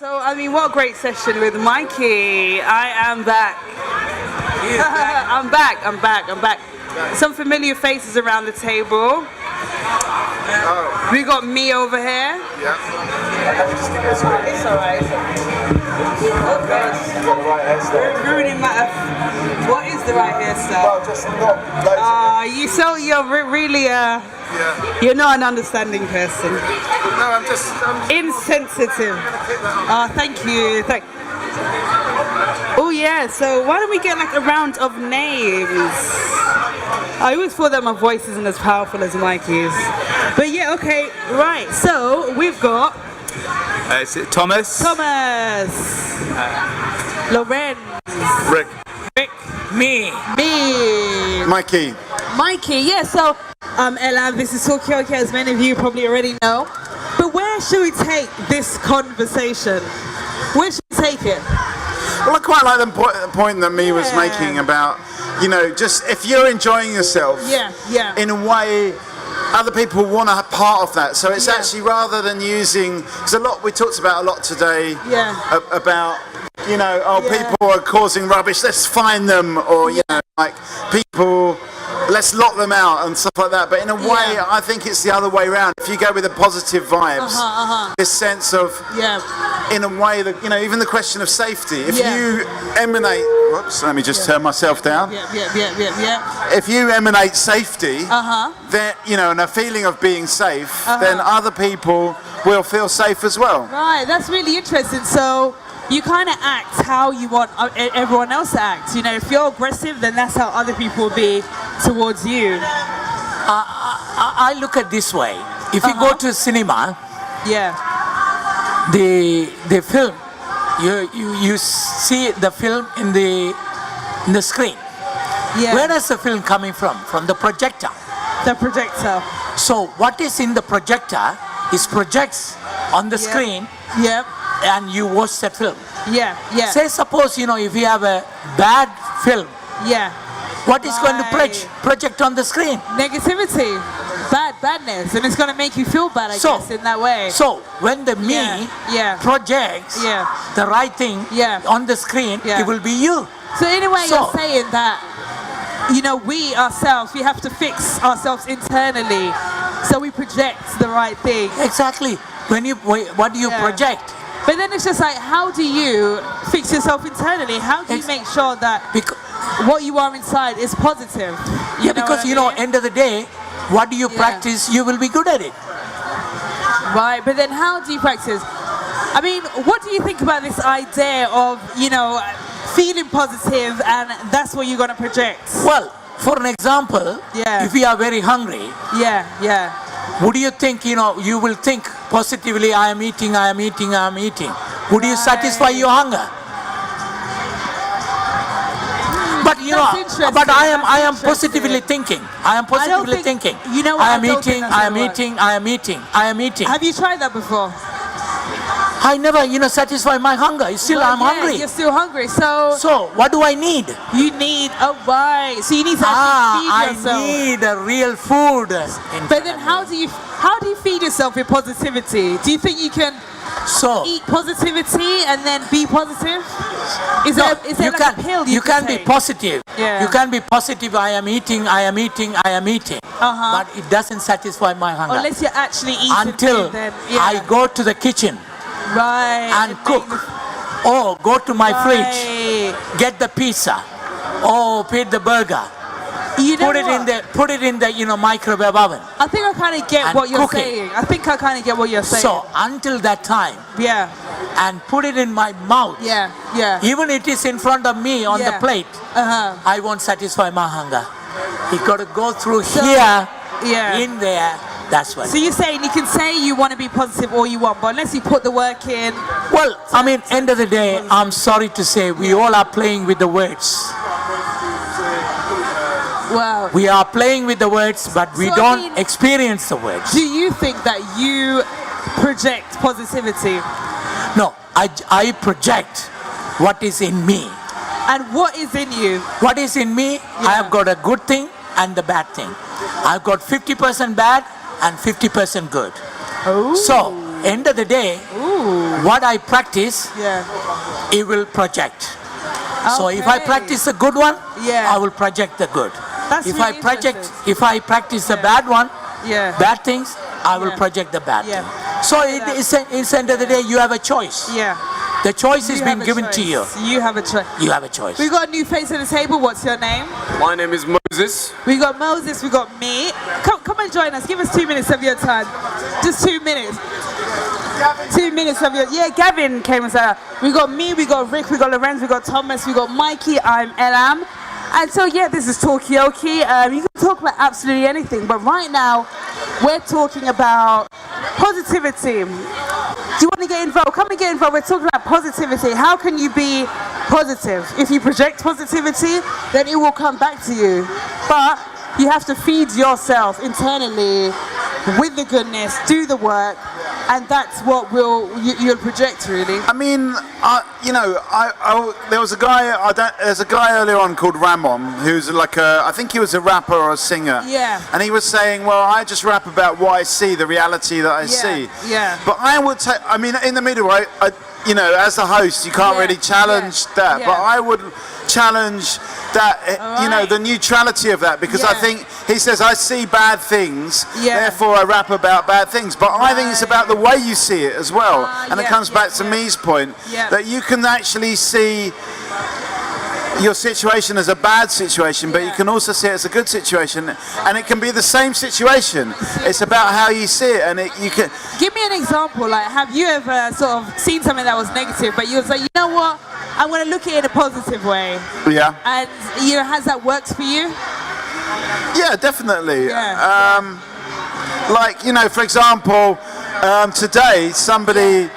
So, I mean, what a great session with Mikey. I am back. I'm back. Some familiar faces around the table. We got me over here. Yeah. It's alright. Oh God. Ruining my. What is the right hairstyle? Well, just not you're really Yeah. You're not an understanding person. No, I'm just Insensitive. Thank you. Oh yeah. So why don't we get like a round of names? I always thought that my voice isn't as powerful as Mikey's. But yeah, okay, right. So we've got Is it Thomas? Loren, Rick. me, Mikey. yeah. So Ella, this is Talkaoke, as many of you probably already know. But where should we take this conversation? Where should we take it? Well, I quite like the point that me was making about, just if you're enjoying yourself, in a way, other people want to have part of that. So it's actually rather than using, because we talked about a lot today about, people are causing rubbish, let's fine them, or, people, let's lock them out and stuff like that. But in a way, I think it's the other way around. If you go with the positive vibes, this sense of, in a way that, even the question of safety, if you emanate, whoops, let me just turn myself down. If you emanate safety, then, and a feeling of being safe, then other people will feel safe as well. Right, that's really interesting. So you kind of act how you want everyone else to act. If you're aggressive, then that's how other people will be towards you. I look at this way. If you go to cinema, the film, you see the film in the screen. Where is the film coming from? From the projector. The projector. So what is in the projector is projects on the screen. And you watch the film. Say suppose if you have a bad film. What is going to project on the screen? Negativity, badness, and it's going to make you feel bad. I guess in that way. So when the me projects the right thing on the screen, it will be you. So anyway, you're saying that we ourselves, we have to fix ourselves internally, so we project the right thing. Exactly. What do you project? But then it's just like, how do you fix yourself internally? How do you make sure that what you are inside is positive? Because end of the day, what do you practice, you will be good at it. Right, but then how do you practice? I mean, what do you think about this idea of, feeling positive and that's what you're going to project? Well, for an example, if you are very hungry, would you think, you will think positively, I am eating. Would you satisfy your hunger? But I am positively thinking. I am eating. Have you tried that before? I never, satisfy my hunger. I'm hungry. You're still hungry. So what do I need? You need So you need to actually feed yourself. I need a real food. But then how do you feed yourself with positivity? Do you think you can eat positivity and then be positive? Is there like a pill you can be positive. You can be positive. I am eating. But it doesn't satisfy my hunger. Unless you're actually eating. Until I go to the kitchen. Right. And cook. Or go to my fridge. Get the pizza. Or feed the burger. Put it in the microwave oven. I think I kind of get what you're saying. So until that time, and put it in my mouth. Even it is in front of me on the plate. I won't satisfy my hunger. You got to go through here, in there. That's why. So you're saying you can say you want to be positive all you want, but unless you put the work in. Well, I mean, end of the day, I'm sorry to say, we all are playing with the words. Wow. We are playing with the words, but we don't experience the words. Do you think that you project positivity? No, I project what is in me. And what is in you? What is in me? I have got a good thing and the bad thing. I've got 50% bad and 50% good. Oh. So End of the day, what I practice, it will project. So if I practice a good one, I will project the good. That's if really if I practice the bad one, bad things, I will project the bad thing. So it's end of the day, you have a choice. The choice has been given to you. You have a choice. You have a choice. We got a new face at the table. What's your name? My name is Moses. We got Moses. We got me. Come and join us. Give us 2 minutes of your time. Just 2 minutes. 2 minutes of your. Yeah, Gavin came and said. We got me. We got Rick. We got Lorenz. We got Thomas. We got Mikey. I'm Elam. And so yeah, this is Talkaoke. You can talk about absolutely anything, but right now we're talking about positivity. Do you want to get involved? Come and get involved. We're talking about positivity. How can you be positive? If you project positivity, then it will come back to you. But you have to feed yourself internally with the goodness, do the work, and that's what you'll project, really. I mean, there was a guy. There's a guy earlier on called Ramon, who's like I think he was a rapper or a singer. Yeah. And he was saying, well, I just rap about what I see, the reality that I see. Yeah. But I would take. I mean, in the middle, as a host, you can't really challenge that. Yeah. But I would challenge that, the neutrality of that, because I think he says I see bad things, therefore I rap about bad things, but I think it's about the way you see it as well, and it comes back to me's point, that you can actually see your situation as a bad situation, but you can also see it as a good situation, and it can be the same situation. It's about how you see it, and you can give me an example. Like, have you ever sort of seen something that was negative, but you was like, you know what, I'm going to look at it in a positive way? Yeah. And has that worked for you? Yeah, definitely. Yeah. Like, for example, today somebody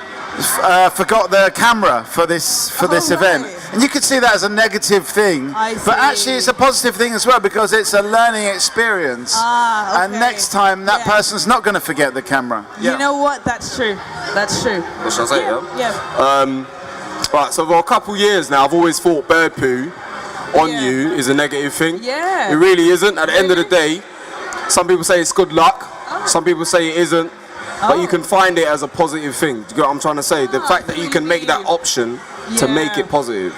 forgot their camera for this event, and you could see that as a negative thing, but actually it's a positive thing as well, because it's a learning experience. And next time that person's not going to forget the camera. You know what? That's true. That's true. What should I say? Yeah. Right, so for a couple years now, I've always thought bird poo on you is a negative thing. Yeah. It really isn't. At the end of the day, some people say it's good luck. Some people say it isn't. But you can find it as a positive thing. Do you get what I'm trying to say? The fact that you can make that option to make it positive.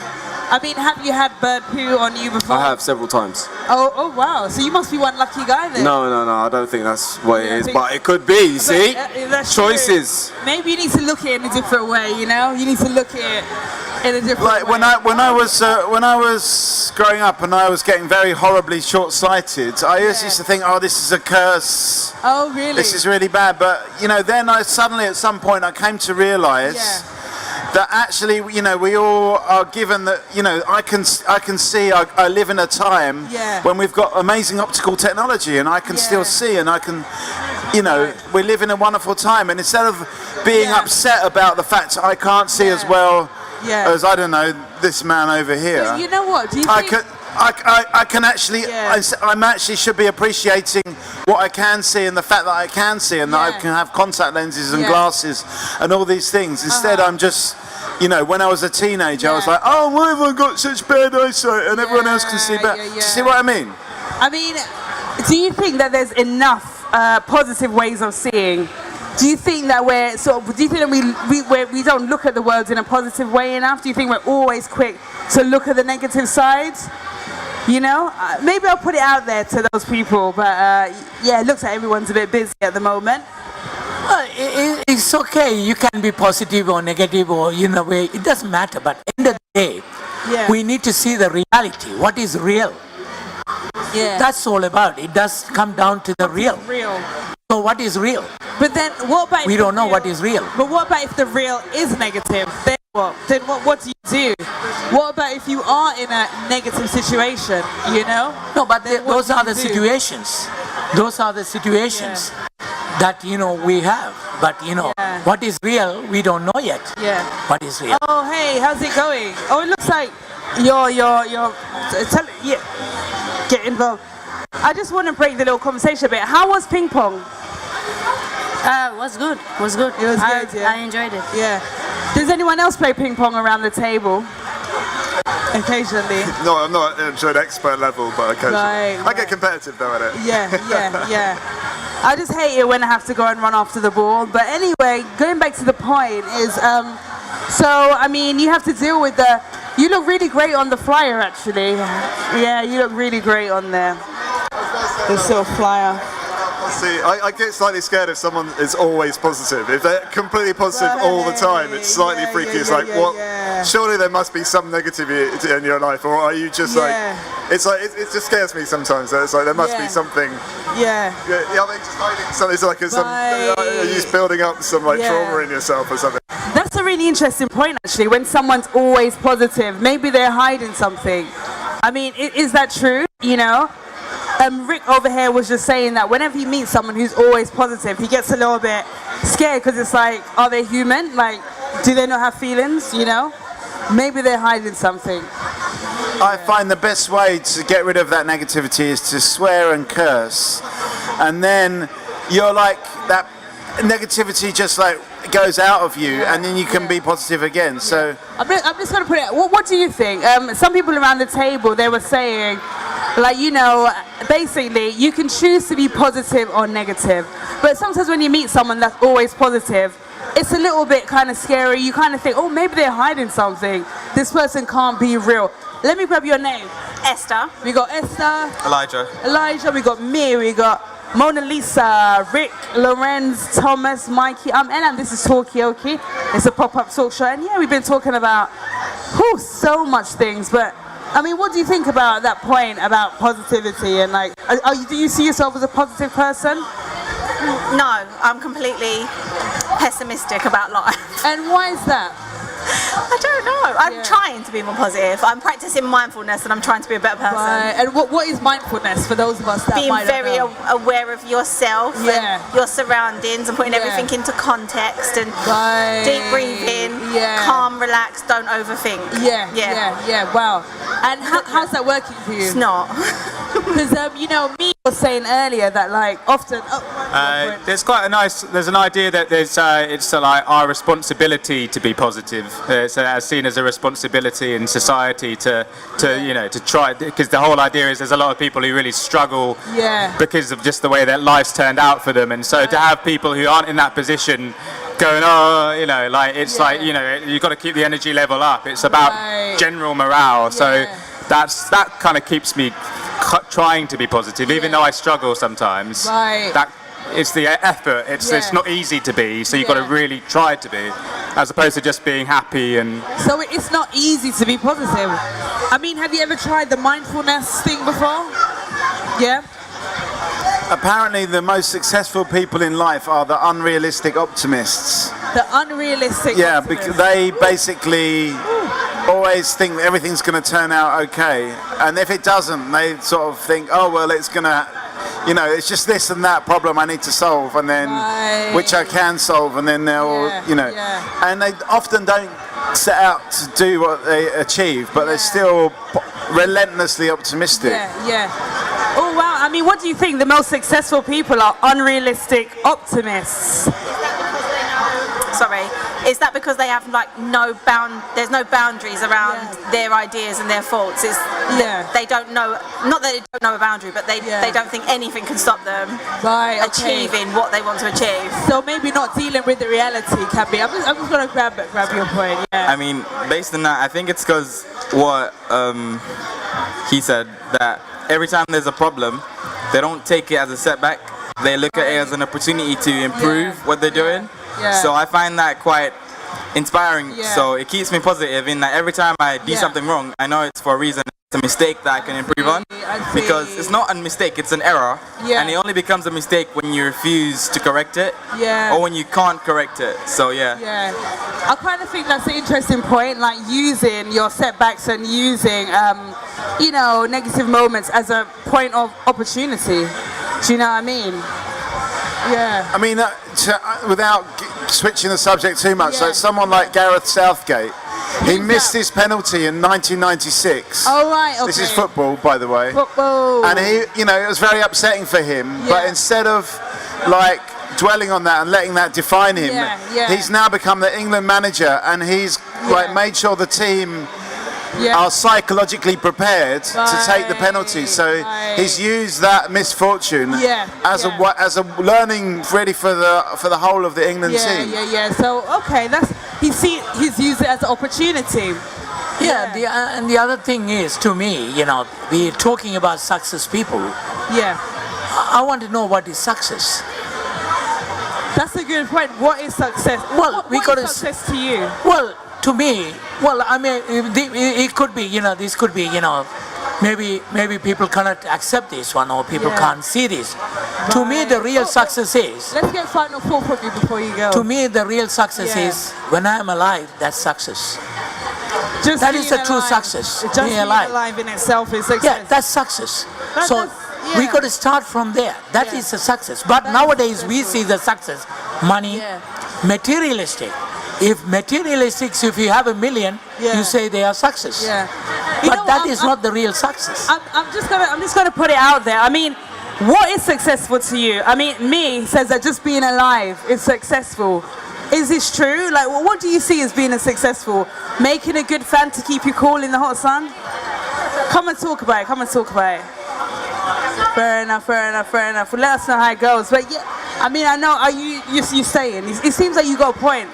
I mean, have you had bird poo on you before? I have several times. Oh wow. So you must be one lucky guy then. No, I don't think that's what it is. But it could be, you see? That's choices. True. Maybe you need to look at it in a different way, You need to look at it in a different way. Like when I was growing up and I was getting very horribly short-sighted, I always used to think, oh, this is a curse. Oh, really? This is really bad. But then I suddenly at some point I came to realise that actually, we all are given that, I can see, I live in a time when we've got amazing optical technology, and I can still see, and I can, we live in a wonderful time, and instead of being upset about the fact I can't see as well as, I don't know, this man over here. But you know what? Do you think I can actually, I'm actually should be appreciating what I can see, and the fact that I can see, and that I can have contact lenses and glasses and all these things. Instead, I'm just, when I was a teenager, I was like, oh, why have I got such bad eyesight and everyone else can see better? Do you see what I mean? I mean, do you think that there's enough positive ways of seeing? Do you think that we don't look at the world in a positive way enough? Do you think we're always quick to look at the negative side? Maybe I'll put it out there to those people, but it looks like everyone's a bit busy at the moment. It's okay. You can be positive or negative, or way. It doesn't matter. But at the end of the day, we need to see the reality. What is real? Yeah. That's all about. It does come down to the real. So what is real? But then what about? We don't know what is real. But what about if the real is negative? Then what? Then what do you do? What about if you are in a negative situation? No, but those are the situations. Those are the situations that we have. But what is real, we don't know yet. Yeah. What is real? Oh, hey, how's it going? Oh, it looks like you're get involved. I just want to break the little conversation a bit. How was ping pong? Was good. It was good, I enjoyed it. Yeah. Does anyone else play ping pong around the table? Occasionally. No, I'm not at an expert level, but occasionally. Right. I get competitive though at it. Yeah. I just hate it when I have to go and run after the ball. But anyway, going back to the point is, so I mean, you have to deal with the. You look really great on the flyer, actually. Yeah, you look really great on there. This little flyer. See, I get slightly scared if someone is always positive. If they're completely positive all the time, it's slightly freaky. It's like, what? Surely there must be some negativity in your life, or are you just like? It's like it just scares me sometimes. It's like there must be something. Yeah. Yeah, I think just hiding something. It's like are you just building up some like trauma in yourself or something? That's a really interesting point, actually. When someone's always positive, maybe they're hiding something. I mean, is that true? You know? Rick over here was just saying that whenever he meets someone who's always positive, he gets a little bit scared because it's like, are they human? Like, do they not have feelings? You know? Maybe they're hiding something. I find the best way to get rid of that negativity is to swear and curse, and then you're like that negativity just like goes out of you, and then you can be positive again. So I'm just going to put it. What do you think? Some people around the table, they were saying, like, you know, basically you can choose to be positive or negative, but sometimes when you meet someone that's always positive, it's a little bit kind of scary. You kind of think, oh, maybe they're hiding something. This person can't be real. Let me grab your name. Esther. We got Esther. Elijah. We got me. We got Mona Lisa, Rick, Lorenz, Thomas, Mikey. I'm Ella, and this is Talkaoke. It's a pop-up talk show, and yeah, we've been talking about so much things. But I mean, what do you think about that point about positivity and like? Do you see yourself as a positive person? No, I'm completely pessimistic about life. And why is that? I don't know. I'm trying to be more positive. I'm practicing mindfulness and I'm trying to be a better person. Right. And what is mindfulness for those of us that being might not very know? aware of yourself and your surroundings and putting everything into context and deep breathing, calm, relax, don't overthink. Yeah. Wow. And how's that working for you? It's not. Because you know, me was saying earlier that like often. There's an idea that it's like our responsibility to be positive. It's seen as a responsibility in society to try, because the whole idea is there's a lot of people who really struggle because of just the way that life's turned out for them, and so to have people who aren't in that position going, like you've got to keep the energy level up. It's about general morale. So that kind of keeps me trying to be positive, even though I struggle sometimes. That it's the effort. It's not easy to be, so you've got to really try to be, as opposed to just being happy. And so it's not easy to be positive. I mean, have you ever tried the mindfulness thing before? Yeah. Apparently, the most successful people in life are the unrealistic optimists. The unrealistic. Yeah, because they basically always think that everything's going to turn out okay, and if it doesn't, they sort of think, oh well, it's gonna, it's just this and that problem I need to solve, and then which I can solve, and then they'll, and they often don't set out to do what they achieve, but they're still relentlessly optimistic. Oh wow! I mean, what do you think? The most successful people are unrealistic optimists. Sorry, is that because they have like there's no boundaries around their ideas and their thoughts? They don't know, not that they don't know a boundary, but they don't think anything can stop them achieving what they want to achieve. So maybe not dealing with the reality can be. I'm just gonna grab your point. I mean, based on that, I think it's because what he said, that every time there's a problem, they don't take it as a setback. They look at it as an opportunity to improve what they're doing. So I find that quite inspiring. So it keeps me positive in that every time I do something wrong, I know it's for a reason. It's a mistake that I can improve on, because it's not a mistake, it's an error, and it only becomes a mistake when you refuse to correct it, or when you can't correct it. So I kind of think that's an interesting point, like using your setbacks and using negative moments as a point of opportunity. Do you know what I mean? I mean, without switching the subject too much, like someone like Gareth Southgate, he missed his penalty in 1996. Oh right, okay. This is football, by the way. Football. And he, it was very upsetting for him. But instead of like dwelling on that and letting that define him, he's now become the England manager, and he's like made sure the team are psychologically prepared to take the penalty. So he's used that misfortune as a learning ready for the whole of the England team. So he's used it as an opportunity. And the other thing is, to me, we're talking about success people. I want to know what is success. That's a good point. What is success? Well, what is success to you? Well, to me, I mean, it could be, this could be, maybe people cannot accept this one, or people can't see this. To me, the real success is. Let's get final thought from you before you go. To me, the real success is when I am alive. That's success. That is the true success. Just being alive in itself is success. Yeah, that's success. We got to start from there. That is a success. But nowadays we see the success, money, materialistic. If if you have $1 million, you say they are success. But that is not the real success. I'm just gonna put it out there. I mean, what is successful to you? I mean, me says that just being alive is successful. Is this true? Like, what do you see as being a successful? Making a good fan to keep you cool in the hot sun? Come and talk about it. Fair enough. Well, let us know how it goes. But yeah, I mean, I know. Are you saying? It seems like you got a point.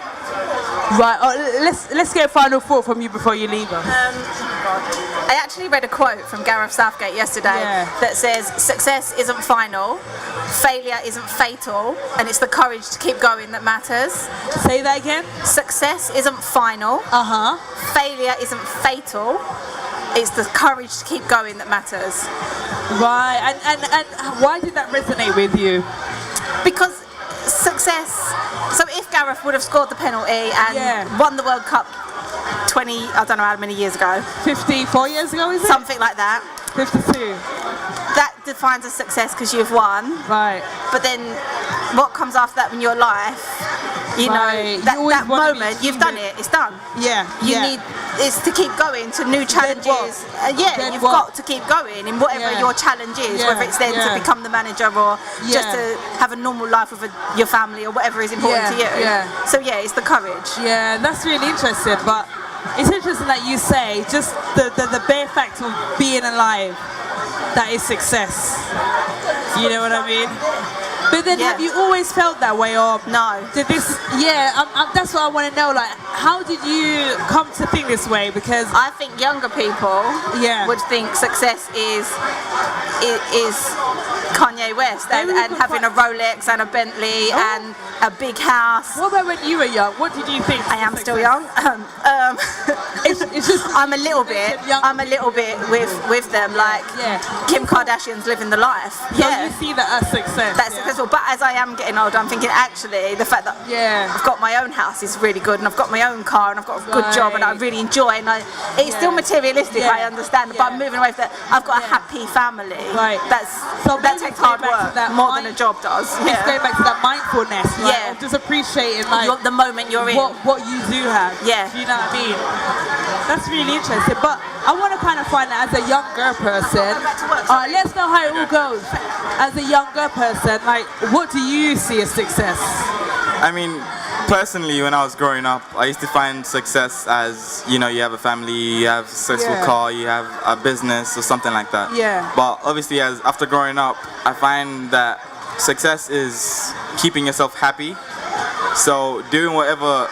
Right. Let's get a final thought from you before you leave us. I actually read a quote from Gareth Southgate yesterday that says, "Success isn't final, failure isn't fatal, and it's the courage to keep going that matters." Say that again. Success isn't final. Failure isn't fatal. It's the courage to keep going that matters. Right, and why did that resonate with you? Because success. So if Gareth would have scored the penalty and won the World Cup 20, I don't know how many years ago. 54 years ago, is it? Something like that. 52. That defines a success because you've won. Right. But then what comes after that in your life, that moment, you've done it, it's done. You need is to keep going to new challenges. You've got to keep going in whatever your challenge is, whether it's then to become the manager or just to have a normal life with your family or whatever is important to you. So it's the courage. Yeah, that's really interesting. But it's interesting that you say just the bare fact of being alive, that is success. You know what I mean? But then have you always felt that way, or no? Did this? That's what I want to know. Like, how did you come to think this way? Because I think younger people would think success is Kanye West and having a Rolex and a Bentley and a big house. What about when you were young? What did you think? I am still young. It's just I'm a little bit with them. Like Kim Kardashian's living the life. So you see that as success. That's successful. But as I am getting older, I'm thinking actually the fact that I've got my own house is really good, and I've got my own car, and I've got a good job, and I really enjoy. And it's still materialistic. I understand, but I'm moving away from that. I've got a happy family. Right. That takes hard work more than a job does. It's going back to that mindfulness. Like, just appreciating the moment you're in. What you do have. Yeah. You know what I mean? That's really interesting. But I want to kind of find out, as a younger person, let's know how it all goes. As a younger person, like, what do you see as success? I mean, personally, when I was growing up, I used to find success as, you have a family, you have a successful car, you have a business or something like that. But obviously, after growing up, I find that success is keeping yourself happy. So doing whatever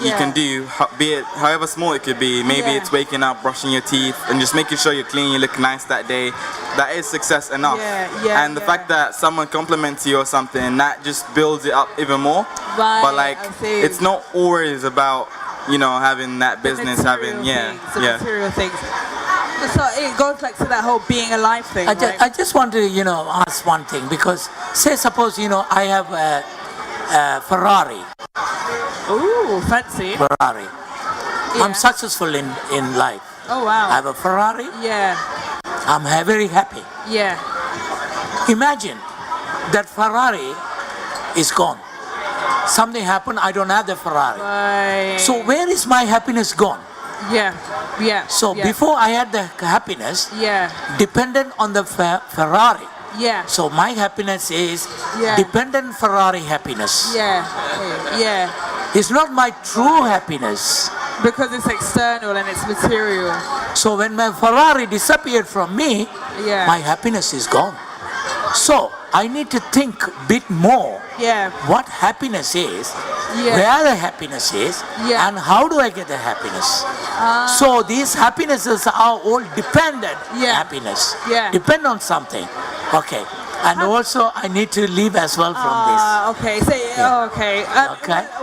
you can do, be it however small it could be. Maybe it's waking up, brushing your teeth, and just making sure you're clean, you look nice that day. That is success enough. And the fact that someone compliments you or something, that just builds it up even more. But like, it's not always about having that business, material things. So it goes back to that whole being alive thing. I just want to ask one thing, because say suppose I have a Ferrari. Ooh, fancy. Ferrari. I'm successful in life. Oh wow. I have a Ferrari. I'm very happy. Imagine that Ferrari is gone. Something happened, I don't have the Ferrari. Right. So where is my happiness gone? So before I had the happiness, dependent on the Ferrari. So my happiness is dependent Ferrari happiness. It's not my true happiness. Because it's external and it's material. So when my Ferrari disappeared from me, my happiness is gone. So I need to think a bit more what happiness is, where the happiness is, and how do I get the happiness. So these happinesses are all dependent happiness. Depend on something. Okay. And also I need to leave as well from this. Okay. So, okay.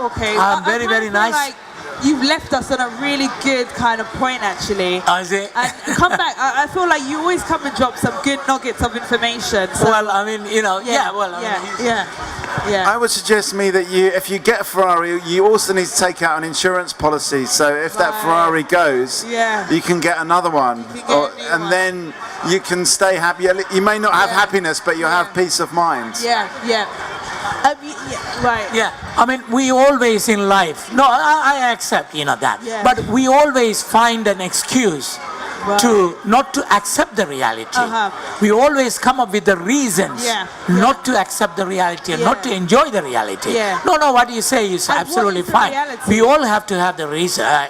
Okay. Very, very nice. Like you've left us on a really good kind of point, actually. Is it? And come back. I feel like you always come and drop some good nuggets of information. So, well, I mean, you know, I would suggest that if you get a Ferrari, you also need to take out an insurance policy. So if that Ferrari goes, you can get another one, and then you can stay happy. You may not have happiness, but you'll have peace of mind. Right. Yeah. I mean, we always in life. No, I accept, that. But we always find an excuse. To not to accept the reality. We always come up with the reasons not to accept the reality and not to enjoy the reality. No, what you say is absolutely fine. We all have to have the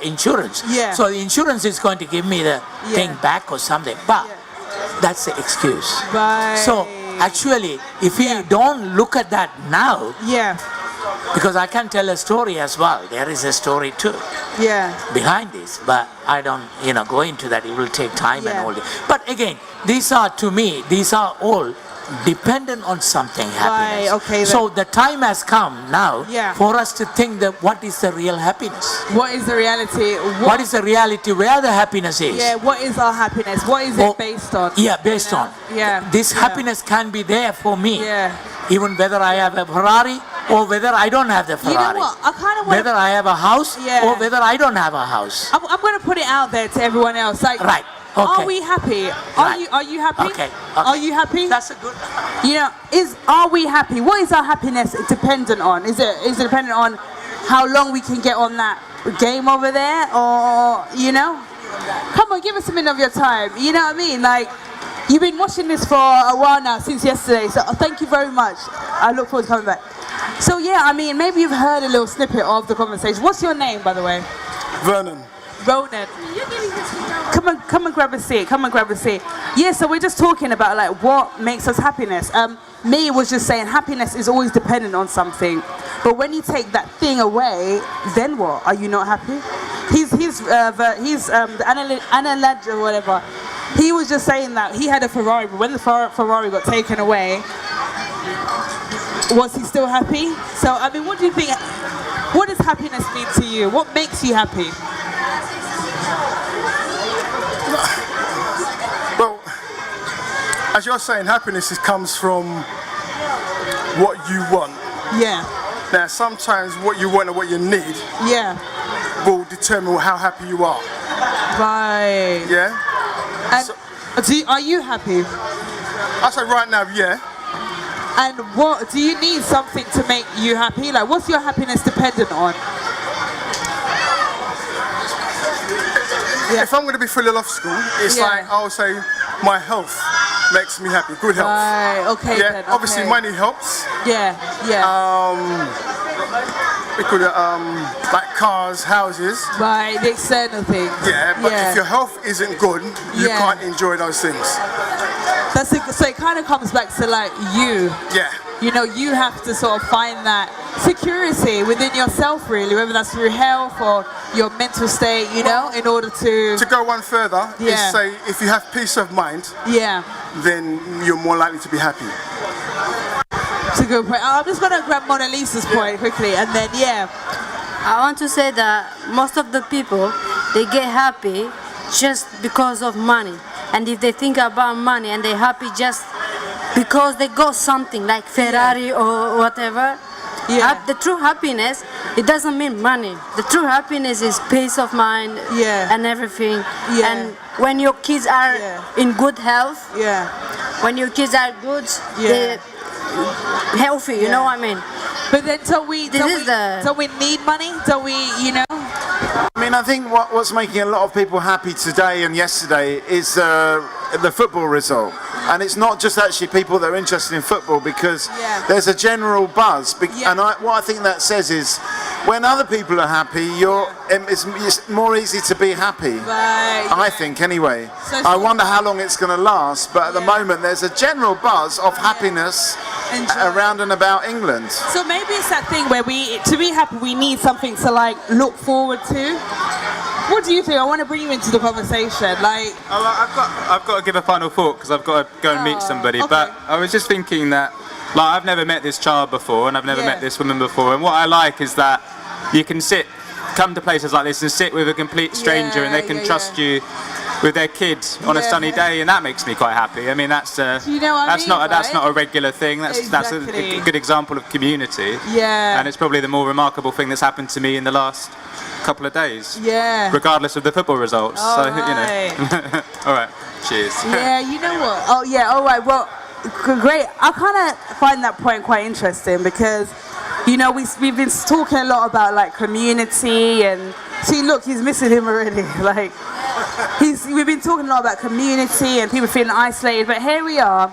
insurance. So the insurance is going to give me the thing back or something. But that's the excuse. So actually, if we don't look at that now, because I can tell a story as well. There is a story too. Behind this, but I don't, go into that. It will take time and all that. But again, these are all dependent on something happiness. Okay. So the time has come now for us to think that what is the real happiness? What is the reality? What is the reality? Where the happiness is? What is our happiness? What is it based on? Based on. This happiness can be there for me. Even whether I have a Ferrari or whether I don't have the Ferrari. You know what? I kind of want whether I have a house or whether I don't have a house. I'm going to put it out there to everyone else. Like, right. Okay. Are we happy? Are you happy? Okay. Are you happy? That's a good. Are we happy? What is our happiness dependent on? Is it dependent on how long we can get on that game over there, or Come on, give us a minute of your time. You know what I mean? Like, you've been watching this for a while now, since yesterday. So thank you very much. I look forward to coming back. So maybe you've heard a little snippet of the conversation. What's your name, by the way? Vernon. Ronan. Come and grab a seat. Yeah, so we're just talking about like what makes us happiness. Me was just saying happiness is always dependent on something, but when you take that thing away, then what? Are you not happy? He's the analyst or whatever. He was just saying that he had a Ferrari, but when the Ferrari got taken away, was he still happy? So I mean, what do you think? What does happiness mean to you? What makes you happy? Well, as you're saying, happiness comes from what you want. Yeah. Now, sometimes what you want and what you need will determine how happy you are. Right. Yeah? And are you happy? I say right now, yeah. And what do you need something to make you happy? Like, what's your happiness dependent on? If I'm going to be fully off school, it's like I'll say my health makes me happy. Good health. Right. Okay. Yeah. Then, Obviously, money helps. Yeah. We could like cars, houses. Right. The external things. Yeah. But if your health isn't good, you can't enjoy those things. So it kind of comes back to like you. Yeah. You have to sort of find that security within yourself, really, whether that's through health or your mental state, in order to... To go one further, is say, if you have peace of mind, then you're more likely to be happy. That's a good point. I'm just going to grab Mona Lisa's point quickly, and then, I want to say that most of the people, they get happy just because of money. And if they think about money and they're happy just because they got something like Ferrari or whatever, the true happiness, it doesn't mean money. The true happiness is peace of mind and everything. And when your kids are in good health, when your kids are good, they're healthy, you know what I mean? But then don't we need money? Don't we, I mean, I think what's making a lot of people happy today and yesterday is the football result. And it's not just actually people that are interested in football, because there's a general buzz. And what I think that says is when other people are happy, it's more easy to be happy. Right. I think, anyway. So I wonder how long it's going to last, but at the moment there's a general buzz of happiness around and about England. So maybe it's that thing where to be happy, we need something to like look forward to. What do you think? I want to bring you into the conversation. Like, I've got to give a final thought because I've got to go and meet somebody. okay. But I was just thinking that, like, I've never met this child before, and I've never met this woman before. And what I like is that you can come to places like this and sit with a complete stranger, and they can trust you with their kids on a sunny day, and that makes me quite happy. I mean, that's you know what that's I mean, not that's right? not a regular thing. That's Exactly. a good example of community. Yeah. And it's probably the more remarkable thing that's happened to me in the last couple of days. Yeah. Regardless of the football results. All so right. you know. All right. Cheers. Yeah, you know what? Oh yeah, all right. Well, great. I kind of find that point quite interesting because, you know, we've been talking a lot about like community and see, look, he's missing him already. Like, we've been talking a lot about community and people feeling isolated, but here we are.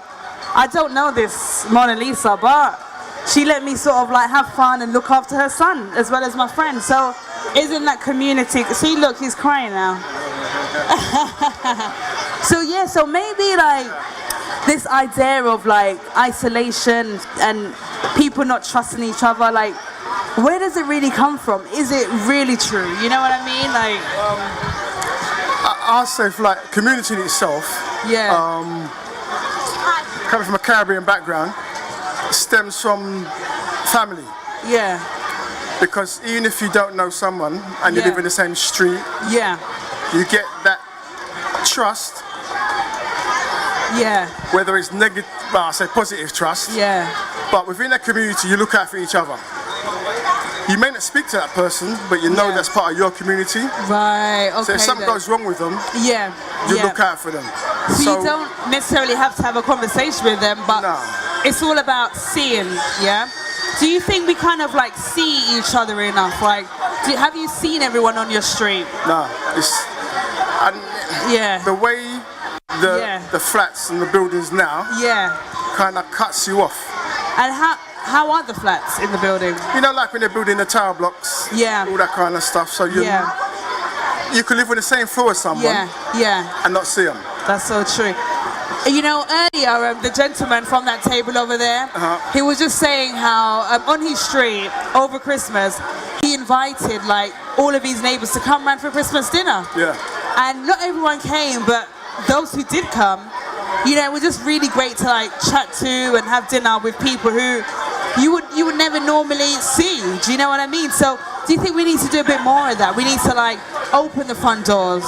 I don't know this Mona Lisa, but she let me sort of like have fun and look after her son as well as my friend. So isn't that community? See, look, he's crying now. So yeah, so maybe like this idea of like isolation and people not trusting each other, like where does it really come from? Is it really true? You know what I mean? Like I'll say for like community in itself, coming from a Caribbean background, stems from family. Yeah. Because even if you don't know someone and you live in the same street, you get that trust. Yeah. Whether it's negative, well, I say positive trust. Yeah. But within that community, you look out for each other. You may not speak to that person, but you know that's part of your community. Right. Okay. So if something goes wrong with them, you look out for them. So you don't necessarily have to have a conversation with them, but it's all about seeing. Yeah. Do you think we kind of like see each other enough? Like, have you seen everyone on your street? No. The way the flats and the buildings now kind of cuts you off. And how are the flats in the building? You know, like when they're building the tower blocks, all that kind of stuff. So you could live on the same floor as someone and not see them. That's so true. You know, earlier, the gentleman from that table over there, he was just saying how on his street over Christmas, he invited like all of his neighbours to come round for Christmas dinner. Yeah. And not everyone came, but those who did come, you know, it was just really great to like chat to and have dinner with people who you would never normally see. Do you know what I mean? So do you think we need to do a bit more of that? We need to like open the front doors,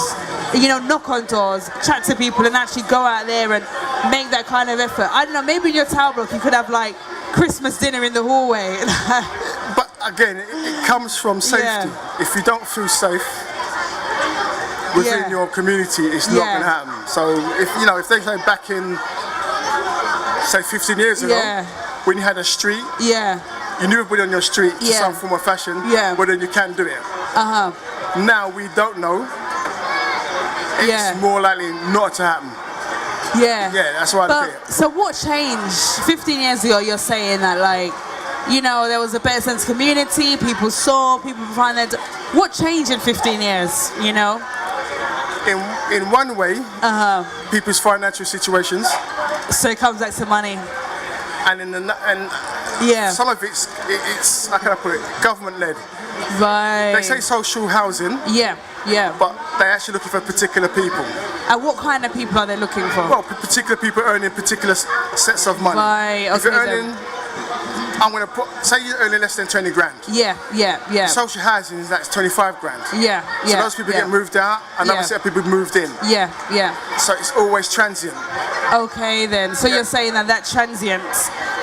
you know, knock on doors, chat to people and actually go out there and make that kind of effort. I don't know, maybe in your tower block you could have like Christmas dinner in the hallway. But again, it comes from safety. If you don't feel safe within your community, it's not going to happen. So if they say back in, say 15 years ago, when you had a street, you knew everybody on your street to some form of fashion, well then you can do it. Now we don't know. It's more likely not to happen. Yeah, that's why I look at it. So what changed 15 years ago? You're saying that like, you know, there was a better sense of community, people saw, people find that. What changed in 15 years, you know? In one way, people's financial situations. So it comes back to money. And some of it's how can I put it, government led. Right. They say social housing. Yeah. But they're actually looking for particular people. And what kind of people are they looking for? Well, particular people earning particular sets of money. Right. Okay. If you're earning, I'm gonna say you're earning less than 20 grand. Yeah. Social housing, that's 25 grand. Yeah. So those people get moved out, and another set of people moved in. Yeah. So it's always transient. Okay then. So you're saying that transient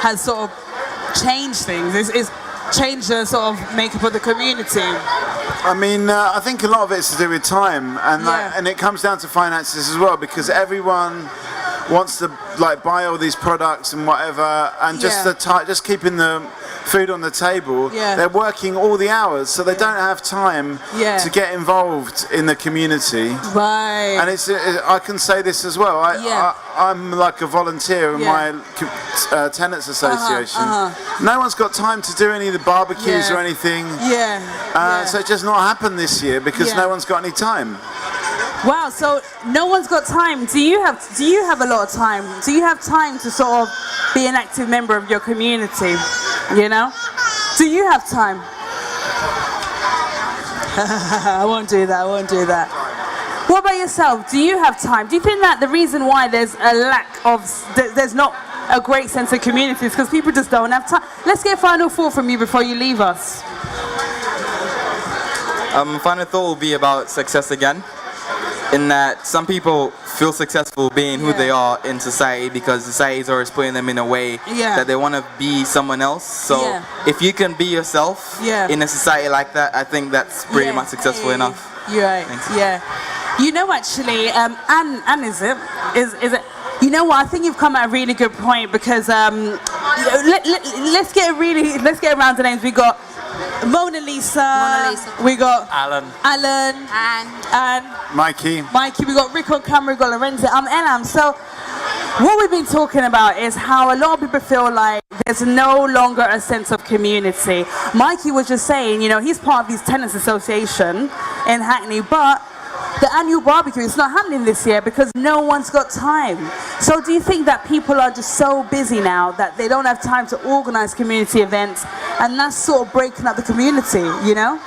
has sort of changed things. It's changed the sort of makeup of the community. I mean, I think a lot of it's to do with time, and it comes down to finances as well, because everyone wants to like buy all these products and whatever, and just keeping the food on the table. They're working all the hours, so they don't have time to get involved in the community. Right. And I can say this as well. I'm like a volunteer in my tenants association. No one's got time to do any of the barbecues or anything. So it just not happened this year because no one's got any time. Wow, so no one's got time. Do you have a lot of time? Do you have time to sort of be an active member of your community? You know? Do you have time? I won't do that. What about yourself? Do you have time? Do you think that the reason why there's a lack of, there's not a great sense of community is because people just don't have time? Let's get a final thought from you before you leave us. Final thought will be about success again. In that some people feel successful being who they are in society because society is always putting them in a way that they want to be someone else. So if you can be yourself in a society like that, I think that's pretty much successful enough. You're right. Thanks. You know, actually, Anne, is it? You know what? I think you've come at a really good point because let's get around the names. We got Mona Lisa. We got Alan. And Mikey. We got Rick on camera. We got Lorenzo. I'm Elam. So what we've been talking about is how a lot of people feel like there's no longer a sense of community. Mikey was just saying, you know, he's part of this tenants association in Hackney, but the annual barbecue is not happening this year because no one's got time. So do you think that people are just so busy now that they don't have time to organize community events, and that's sort of breaking up the community, you know?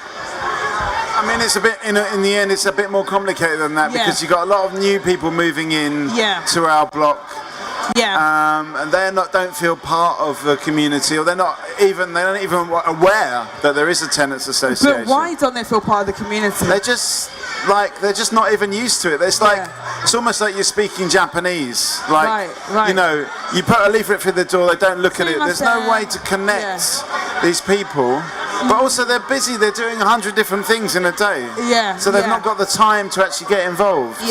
I mean, it's a bit, in the end, it's a bit more complicated than that because you've got a lot of new people moving in to our block. And they don't feel part of the community, or they're not even aware that there is a tenants association. But why don't they feel part of the community? They're just not even used to it. It's like it's almost like you're speaking Japanese. Like you know, you put a leaflet through the door, they don't look at it. There's no way to connect these people. But also they're busy. They're doing 100 different things in a day. So they've not got the time to actually get involved.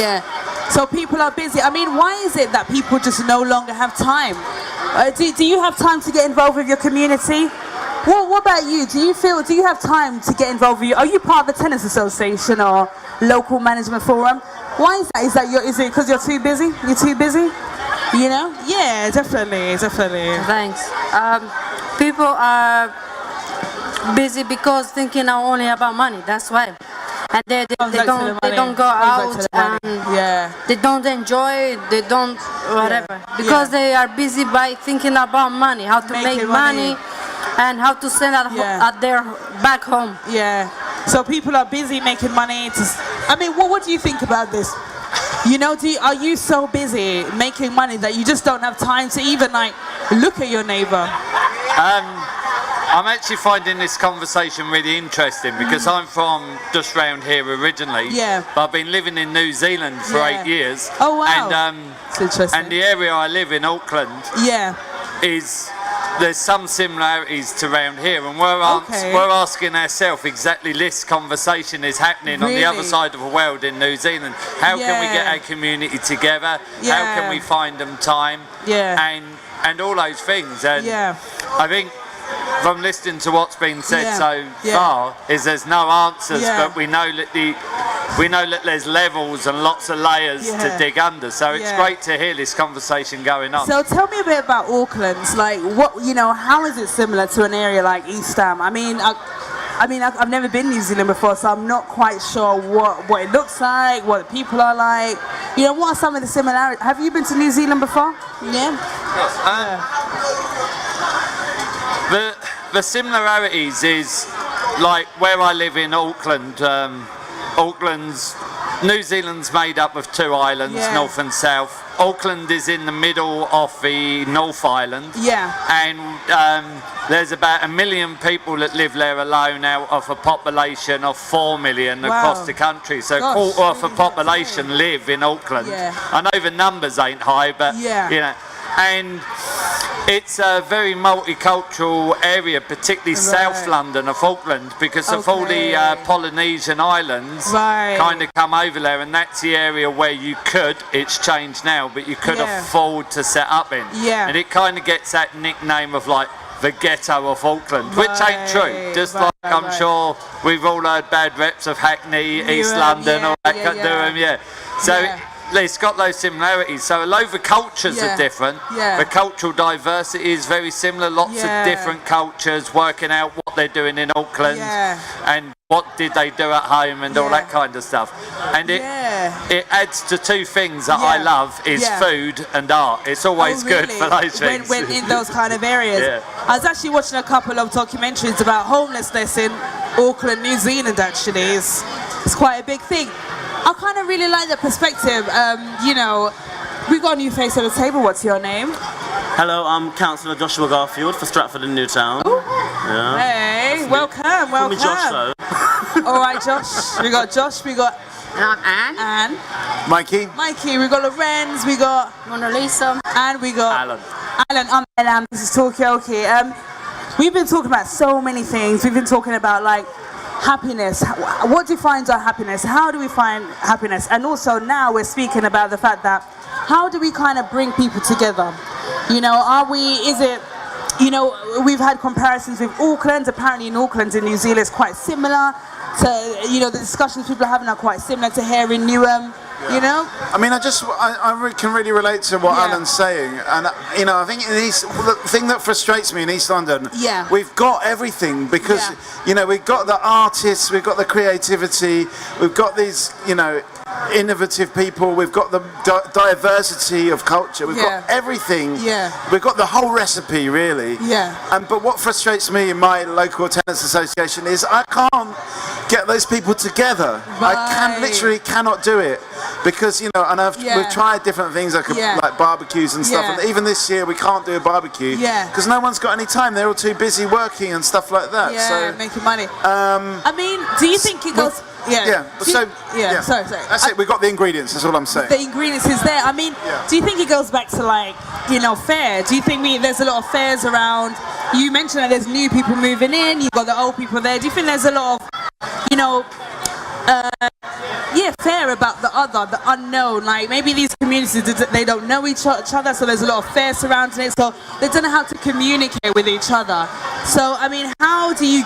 So people are busy. I mean, why is it that people just no longer have time? Do you have time to get involved with your community? What about you? Do you have time to get involved with you? Are you part of a tenants association or local management forum? Why is that? Is it because you're too busy? You're too busy? You know? Yeah, definitely. Thanks. People are busy because thinking only about money. That's why. And they don't go out and they don't enjoy, they don't whatever because they are busy by thinking about money, how to make money and how to send at their back home. So people are busy making money. I mean, what do you think about this? You know, are you so busy making money that you just don't have time to even like look at your neighbor? I'm actually finding this conversation really interesting because I'm from just round here originally. But I've been living in New Zealand for 8 years. Oh wow! And it's interesting. And the area I live in, Auckland, there's some similarities to around here, and we're asking ourselves exactly this conversation is happening on the other side of the world in New Zealand. How can we get our community together? How can we find them time? And all those things. And I think from listening to what's been said so far is there's no answers, but we know that there's levels and lots of layers to dig under. So it's great to hear this conversation going on. So tell me a bit about Auckland. Like, how is it similar to an area like East Ham? I mean, I've never been to New Zealand before, so I'm not quite sure what it looks like, what the people are like. You know, what are some of the similarities? Have you been to New Zealand before? The similarities is like where I live in Auckland. New Zealand's made up of 2 islands, North and South. Auckland is in the middle of the North Island. And there's about 1 million people that live there alone out of a population of 4 million across the country. So a quarter of the population live in Auckland. I know the numbers ain't high, but you know. And it's a very multicultural area, particularly South London of Auckland, because of all the Polynesian islands kind of come over there, and that's the area where you could, it's changed now, but you could afford to set up in. And it kind of gets that nickname of like the ghetto of Auckland, which ain't true. Just like I'm sure we've all heard bad reps of Hackney, East London, all that kind of Newham, So it's got those similarities. So although the cultures are different, the cultural diversity is very similar. Lots of different cultures working out what they're doing in Auckland and what did they do at home and all that kind of stuff. And it adds to two things that I love is food and art. It's always good for those things. When in those kind of areas. I was actually watching a couple of documentaries about homelessness in Auckland, New Zealand actually. It's quite a big thing. I kind of really like the perspective. You know, we've got a new face at the table. What's your name? Hello, I'm Councillor Joshua Garfield for Stratford and Newtown. Hey, welcome. Call me Josh though. All right, Josh. We got Josh. We got Anne. Mikey. We got Lorenz. We got Mona Lisa. And we got Alan. I'm Alan. This is Talkaoke. We've been talking about so many things. We've been talking about like happiness. What defines our happiness? How do we find happiness? And also now we're speaking about the fact that how do we kind of bring people together? You know, you know, we've had comparisons with Auckland. Apparently in Auckland in New Zealand it's quite similar to, you know, the discussions people are having are quite similar to here in Newham. You know? I mean, I can really relate to what Alan's saying, and you know, I think the thing that frustrates me in East London, we've got everything because you know we've got the artists, we've got the creativity, we've got these innovative people, we've got the diversity of culture, we've got everything, we've got the whole recipe really. But what frustrates me in my local tenants association is I can't get those people together. I literally cannot do it. Because, you know, and we've tried different things like barbecues and stuff, and even this year we can't do a barbecue because no one's got any time. They're all too busy working and stuff like that. So making money. I mean, do you think it goes? Sorry. That's it. We've got the ingredients. That's all I'm saying. The ingredients is there. I mean, do you think it goes back to like, you know, fair? Do you think there's a lot of fairs around? You mentioned that there's new people moving in. You've got the old people there. Do you think there's a lot of, you know? Fair about the unknown. Like maybe these communities they don't know each other, so there's a lot of fear surrounding it. So they don't know how to communicate with each other. So I mean, how do you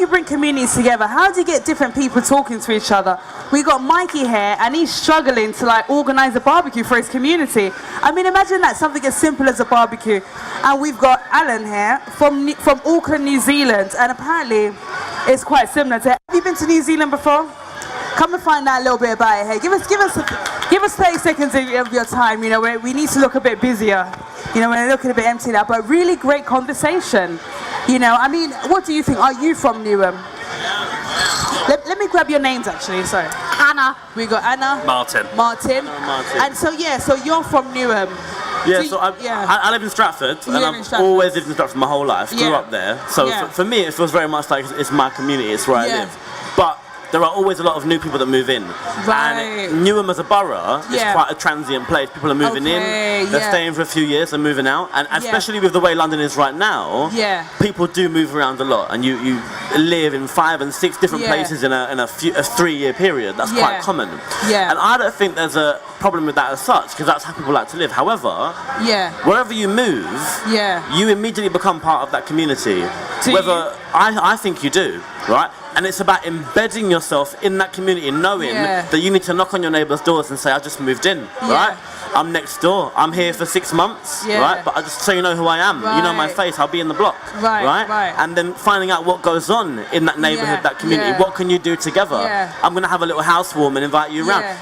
bring communities together? How do you get different people talking to each other? We got Mikey here, and he's struggling to like organise a barbecue for his community. I mean, imagine that, something as simple as a barbecue. And we've got Alan here from Auckland, New Zealand, and apparently it's quite similar to. Have you been to New Zealand before? Come and find out a little bit about it. Hey, give us 30 seconds of your time. You know, we need to look a bit busier. You know, we're looking a bit empty now, but really great conversation. You know, I mean, what do you think? Are you from Newham? Let me grab your names actually. Sorry. Anna. We got Anna. Martin. And so so you're from Newham. I live in Stratford, and I've always lived in Stratford my whole life. Grew up there, so for me it feels very much like it's my community. It's where I live. But there are always a lot of new people that move in. And Newham as a borough is quite a transient place. People are moving in, they're staying for a few years, they're moving out. And especially with the way London is right now, people do move around a lot. And you live in 5 and 6 different places in a 3-year period. That's quite common. And I don't think there's a problem with that as such, because that's how people like to live. However, wherever you move, you immediately become part of that community. I think you do, right? And it's about embedding yourself in that community, knowing that you need to knock on your neighbour's doors and say, I just moved in, right? I'm next door. I'm here for 6 months, right? But just so you know who I am, you know my face. I'll be in the block, right? And then finding out what goes on in that neighbourhood, that community. What can you do together? I'm gonna have a little housewarming and invite you around.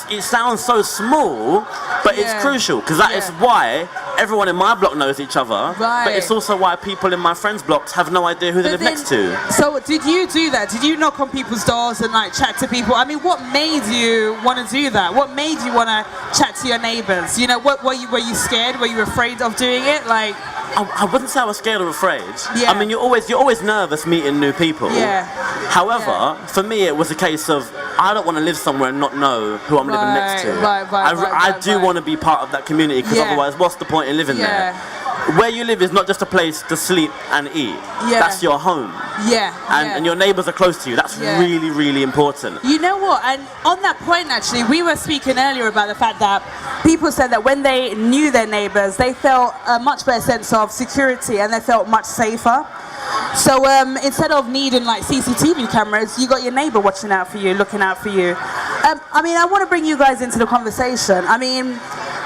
It sounds so small, but it's crucial because that is why everyone in my block knows each other. But it's also why people in my friends' blocks have no idea who they live next to. So did you do that? Did you knock on people's doors and like chat to people? I mean, what made you want to do that? What made you want to chat to your neighbours? You know, were you scared? Were you afraid of doing it? Like, I wouldn't say I was scared or afraid. I mean, you're always nervous meeting new people. However, for me, it was a case of I don't want to live somewhere and not know who I'm living next to. I do want to be part of that community because otherwise, what's the point in living there? where you live is not just a place to sleep and eat. Yeah. That's your home. Yeah. And your neighbours are close to you. That's really, really important. You know what? And on that point, actually, we were speaking earlier about the fact that people said that when they knew their neighbours, they felt a much better sense of security and they felt much safer. So instead of needing like CCTV cameras, you got your neighbour watching out for you, looking out for you. I mean, I want to bring you guys into the conversation. I mean,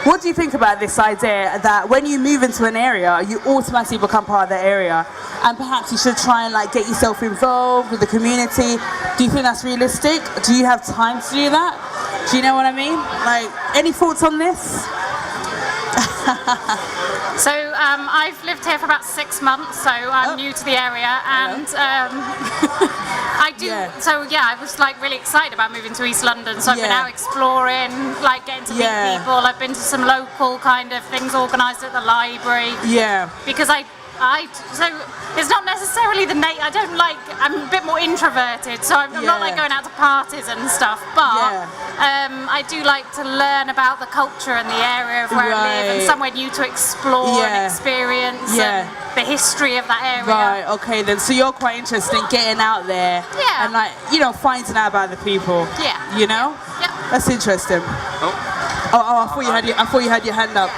what do you think about this idea that when you move into an area, you automatically become part of the area, and perhaps you should try and like get yourself involved with the community? Do you think that's realistic? Do you have time to do that? Do you know what I mean? Like, any thoughts on this? So I've lived here for about 6 months, so I'm new to the area, and I do. Yeah. So yeah, I was like really excited about moving to East London. So I've been out exploring, like getting to meet people. I've been to some local kind of things organised at the library. Yeah. Because so it's not necessarily I don't like. I'm a bit more introverted, so I'm not like going out to parties and stuff. But I do like to learn about the culture and the area of where I live, and somewhere new to explore and experience, and the history of that area. Right. Okay. Then, so you're quite interested in getting out there, and like finding out about the people. Yeah. You know. Yeah. That's interesting. I thought you had your hand up.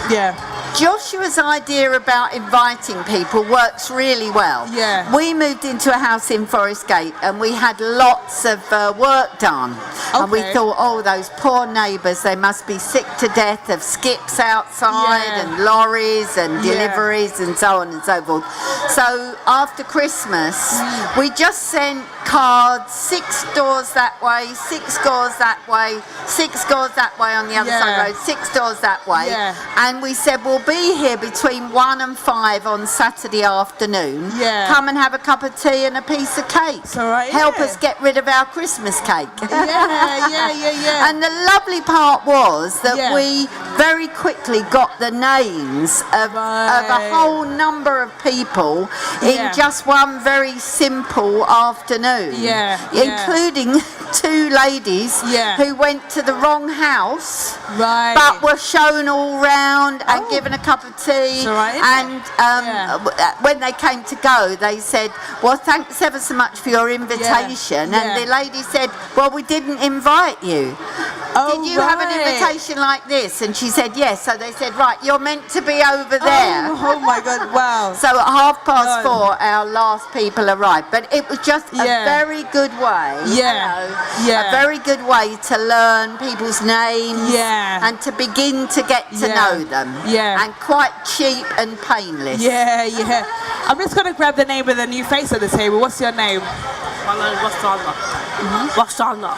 Yeah. Joshua's idea about inviting people works really well. Yeah. We moved into a house in Forest Gate and we had lots of work done. Okay. And we thought, oh, those poor neighbours, they must be sick to death of skips outside and lorries and deliveries and so on and so forth. So after Christmas, we just sent cards, 6 doors that way, 6 doors that way, 6 doors that way on the other side of the road, 6 doors that way. And we said, we'll be here between 1 and 5 on Saturday afternoon. Come and have a cup of tea and a piece of cake. Help us get rid of our Christmas cake. And the lovely part was that we very quickly got the names of a whole number of people in just one very simple afternoon. Including 2 ladies who went to the wrong house, but were shown all round and given a cup of tea. And when they came to go, they said, well, thanks ever so much for your invitation. And the lady said, well, we didn't invite you. Did you have an invitation like this? And she said, yes. So they said, right, you're meant to be over there. Oh my God, wow. So at 4:30, our last people arrived. But it was just a very good way, a very good way to learn people's names and to begin to get to know them. And quite cheap and painless. I'm just going to grab the name of the new face at the table. What's your name? My name is Wasanda.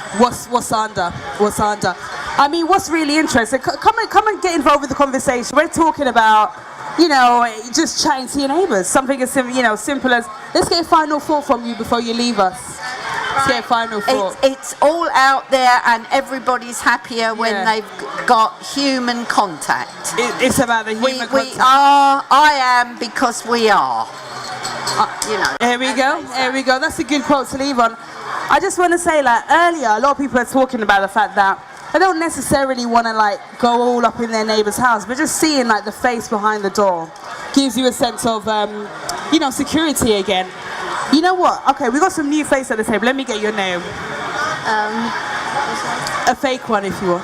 Wasanda. I mean, what's really interesting, come and get involved with the conversation. We're talking about, just chatting to your neighbours. Something as simple as, let's get a final thought from you before you leave us. Let's get a final thought. It's all out there and everybody's happier when they've got human contact. It's about the human contact. I am because we are. Here we go. That's a good quote to leave on. I just want to say, like, earlier, a lot of people are talking about the fact that they don't necessarily want to, like, go all up in their neighbour's house, but just seeing, like, the face behind the door gives you a sense of, security again. You know what? Okay, we got some new face at the table. Let me get your name. A fake one, if you want.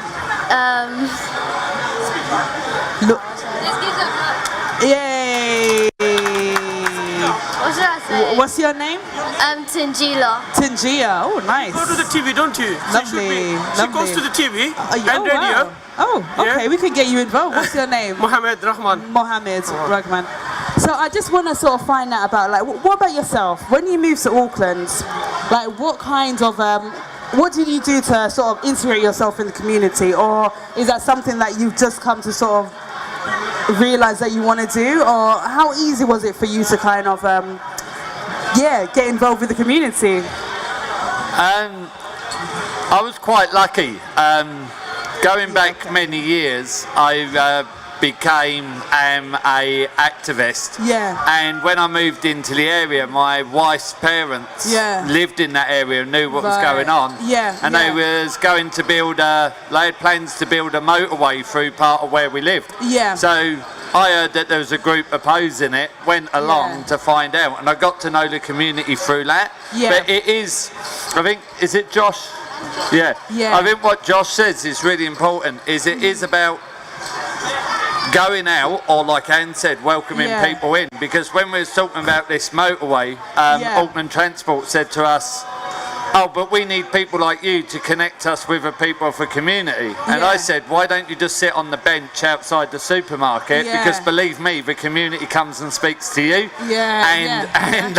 Look. Yay! What should I say? What's your name? Tinjila. Tinjila. Oh, nice. Go to the TV, don't you? Lovely. She goes to the TV and radio. Wow. Oh, okay. We can get you involved. What's your name? Mohammed Rahman. Mohammed Rahman. So I just want to sort of find out about, like, what about yourself? When you moved to Auckland, like, what kind of, what did you do to sort of integrate yourself in the community? Or is that something that you've just come to sort of realize that you want to do? Or how easy was it for you to kind of, get involved with the community? I was quite lucky. Going back many years, I became a activist. And when I moved into the area, my wife's parents lived in that area and knew what was going on. And they was going to build they had plans to build a motorway through part of where we lived. So I heard that there was a group opposing it, went along to find out, and I got to know the community through that. Yeah. But it is, I think, is it Josh? Yeah. Yeah. I think what Josh says is really important, is it is about going out, or like Anne said, welcoming people in, because when we was talking about this motorway, Auckland Transport said to us, oh, but we need people like you to connect us with the people of the community. And I said, why don't you just sit on the bench outside the supermarket? Because believe me, the community comes and speaks to you. And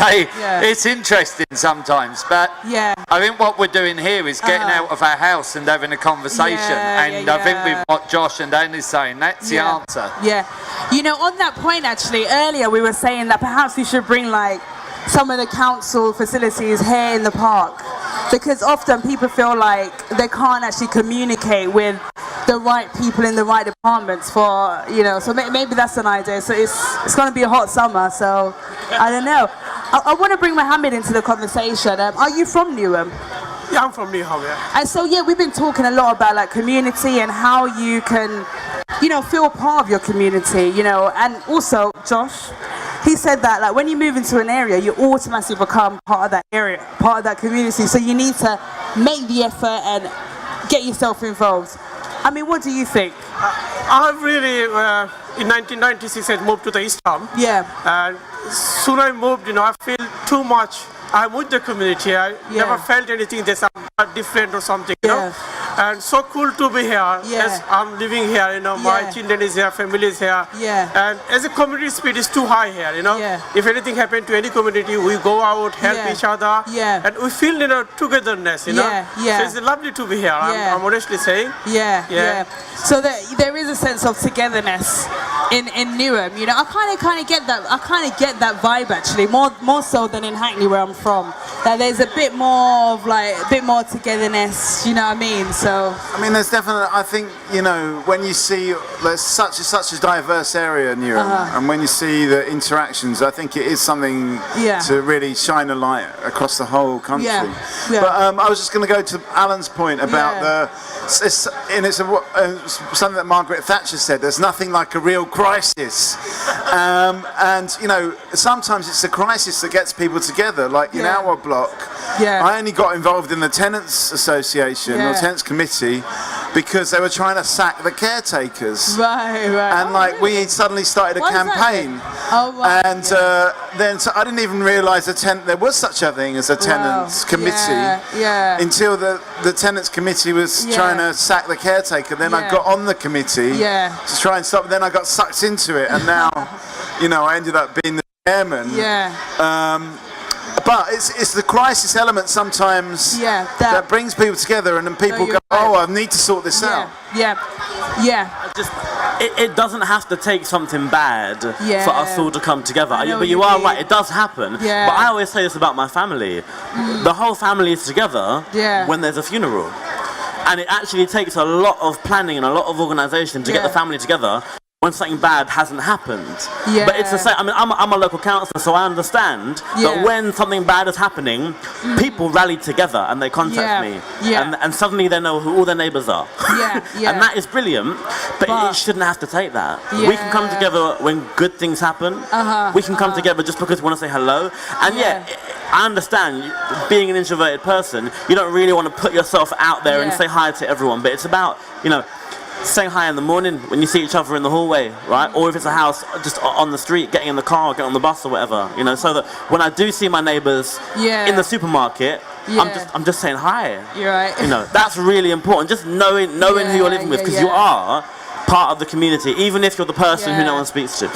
it's interesting sometimes. But I think what we're doing here is getting out of our house and having a conversation. And I think with what Josh and Anne is saying, that's the answer. Yeah. You know, on that point, actually, earlier we were saying that perhaps we should bring like some of the council facilities here in the park, because often people feel like they can't actually communicate with the right people in the right departments for, you know, so maybe that's an idea. So it's going to be a hot summer, so I don't know. I want to bring Mohammed into the conversation. Are you from Newham? Yeah, I'm from Newham, yeah. And so, we've been talking a lot about like community and how you can, you know, feel part of your community, you know, and also Josh, he said that like when you move into an area, you automatically become part of that area, part of that community. So you need to make the effort and get yourself involved. I mean, what do you think? I really, in 1996, I moved to the East Ham. Yeah. And soon I moved, you know, I feel too much. I'm with the community. I never felt anything that's different or something, you know. And so cool to be here. Yes, I'm living here, you know, my children is here, family is here. And as a community spirit is too high here, you know. If anything happened to any community, we go out, help each other. And we feel, you know, togetherness, you know. So it's lovely to be here, I'm honestly saying. So there is a sense of togetherness in Newham, you know. I kind of get that. I kind of get that vibe actually, more so than in Hackney where I'm from. That there's a bit more of like a bit more togetherness, you know what I mean? So I mean, there's definitely. I think, you know, when you see there's such a diverse area in Newham, and when you see the interactions, I think it is something to really shine a light across the whole country. But I was just going to go to Alan's point about something that Margaret Thatcher said. There's nothing like a real crisis, and you know, sometimes it's the crisis that gets people together. Like in our block, I only got involved in the Tenants Association or Tenants Committee because they were trying to sack the caretakers. And like we suddenly started a campaign. And then so I didn't even realise there was such a thing as a Tenants Committee until the Tenants Committee was trying to sack the caretaker. Then I got on the committee to try and stop. Then I got sucked into it, and now, you know, I ended up being the chairman. But it's the crisis element sometimes that brings people together, and then people go, oh, I need to sort this out. It doesn't have to take something bad for us all to come together. But you are right, it does happen. But I always say this about my family. The whole family is together when there's a funeral. And it actually takes a lot of planning and a lot of organisation to get the family together when something bad hasn't happened. But it's the same. I mean, I'm a local councillor, so I understand that when something bad is happening, people rally together and they contact me, and suddenly they know who all their neighbours are. And that is brilliant, but it shouldn't have to take that. We can come together when good things happen. We can come together just because we want to say hello. And I understand, being an introverted person, you don't really want to put yourself out there and say hi to everyone, but it's about, you know, saying hi in the morning when you see each other in the hallway, right? Or if it's a house, just on the street, getting in the car, getting on the bus or whatever, you know, so that when I do see my neighbours in the supermarket, I'm just saying hi. You're right. You know, that's really important. Just knowing who you're living with, because you are part of the community, even if you're the person who no one speaks to.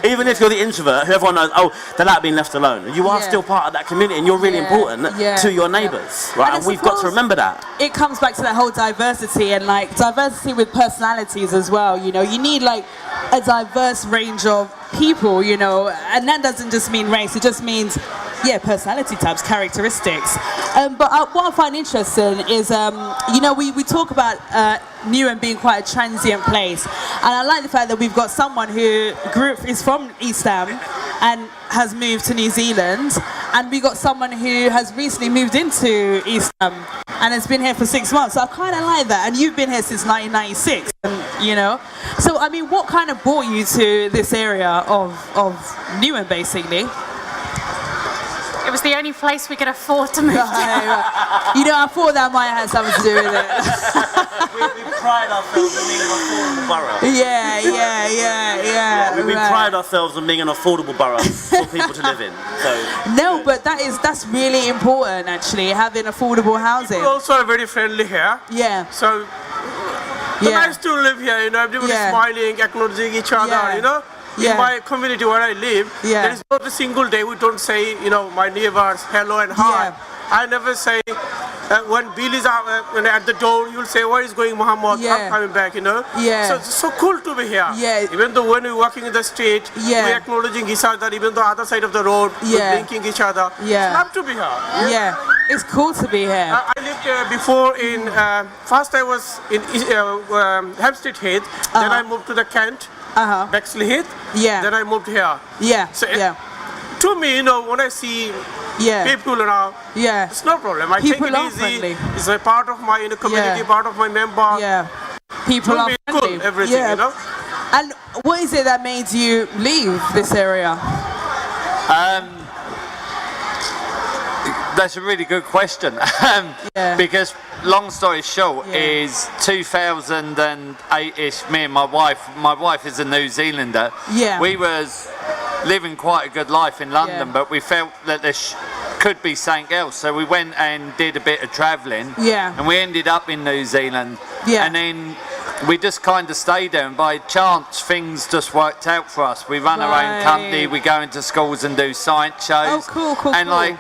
Even if you're the introvert who everyone knows, oh, they like being left alone. You are still part of that community, and you're really important to your neighbours, right? And we've got to remember that. It comes back to that whole diversity, and like diversity with personalities as well. You know, you need like a diverse range of people, you know, and that doesn't just mean race, it just means personality types, characteristics. But what I find interesting is, you know, we talk about Newham being quite a transient place, and I like the fact that we've got someone who is from East Ham and has moved to New Zealand, and we got someone who has recently moved into Eastham and has been here for 6 months. So I kind of like that. And you've been here since 1996, and, you know. So I mean, what kind of brought you to this area of Newham, basically? It was the only place we could afford to move to. You know, I thought that might have something to do with it. we pride ourselves on being an affordable borough. Yeah. We pride ourselves on being an affordable borough for people to live in. So no, but that's really important, actually, having affordable housing. People also are very friendly here. Yeah. So it's nice to live here. You know, everybody smiling, acknowledging each other. You know. In my community where I live, there is not a single day we don't say, you know, my neighbors, hello and hi. I never say, when Bill is at the door, you'll say, where is going Muhammad? I'm coming back, you know. So it's so cool to be here. Even though when we're walking in the street, we're acknowledging each other, even the other side of the road, we're blinking each other. It's love to be here. It's cool to be here. I lived before in, first I was in Hampstead Heath, then I moved to the Kent. Bexley Heath. Then I moved here. So to me, you know, when I see people around, it's no problem. I People take it easy. friendly. It's a part of my community, part of my member. People are friendly. Cool, everything, you know. And what is it that made you leave this area? That's a really good question. Because long story short is 2008-ish, me and my wife is a New Zealander. We was living quite a good life in London, but we felt that there could be something else. So we went and did a bit of travelling, and we ended up in New Zealand. And then we just kind of stayed there, and by chance things just worked out for us. We run our own company, we go into schools and do science shows. And like,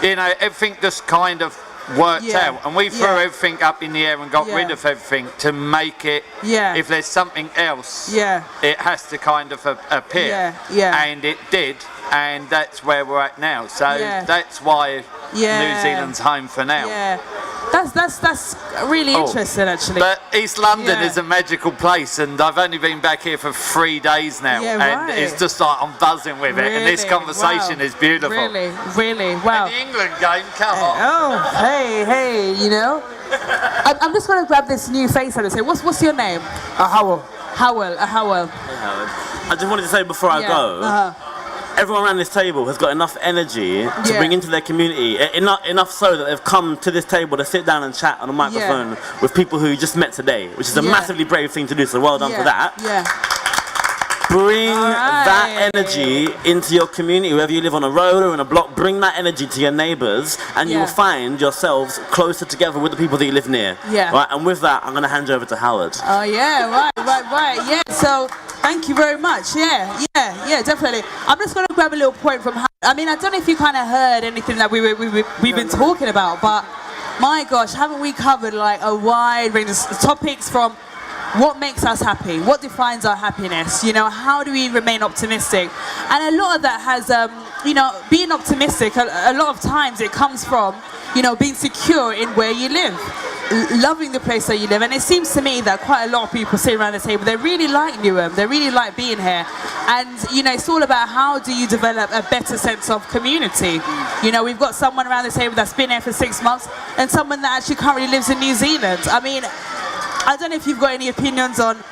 you know, everything just kind of worked out, and we threw everything up in the air and got rid of everything to make it, if there's something else, it has to kind of appear, and it did, and that's where we're at now. So that's why New Zealand's home for now. That's really interesting, actually. But East London is a magical place, and I've only been back here for 3 days now, and it's just like I'm buzzing with it, and this conversation is beautiful. Really, wow. And the England game, come on. Oh, hey, you know. I'm just going to grab this new face and say, what's your name? Howell. Howell. I just wanted to say before I go, everyone around this table has got enough energy to bring into their community, enough so that they've come to this table to sit down and chat on a microphone with people who you just met today, which is a massively brave thing to do, so well done for that. Bring that energy into your community, whether you live on a road or in a block. Bring that energy to your neighbours, and you will find yourselves closer together with the people that you live near. Right, and with that, I'm going to hand you over to Howard. Oh yeah, right. Yeah, so thank you very much. Yeah, definitely. I'm just going to grab a little point from Howard. I mean, I don't know if you kind of heard anything that we've been talking about, but my gosh, haven't we covered like a wide range of topics, from what makes us happy, what defines our happiness, you know, how do we remain optimistic? And a lot of that has, you know, being optimistic, a lot of times it comes from, you know, being secure in where you live, loving the place that you live. And it seems to me that quite a lot of people sitting around the table, they really like Newham, they really like being here. And, you know, it's all about how do you develop a better sense of community. You know, we've got someone around the table that's been here for 6 months, and someone that actually currently lives in New Zealand. I mean, I don't know if you've got any opinions on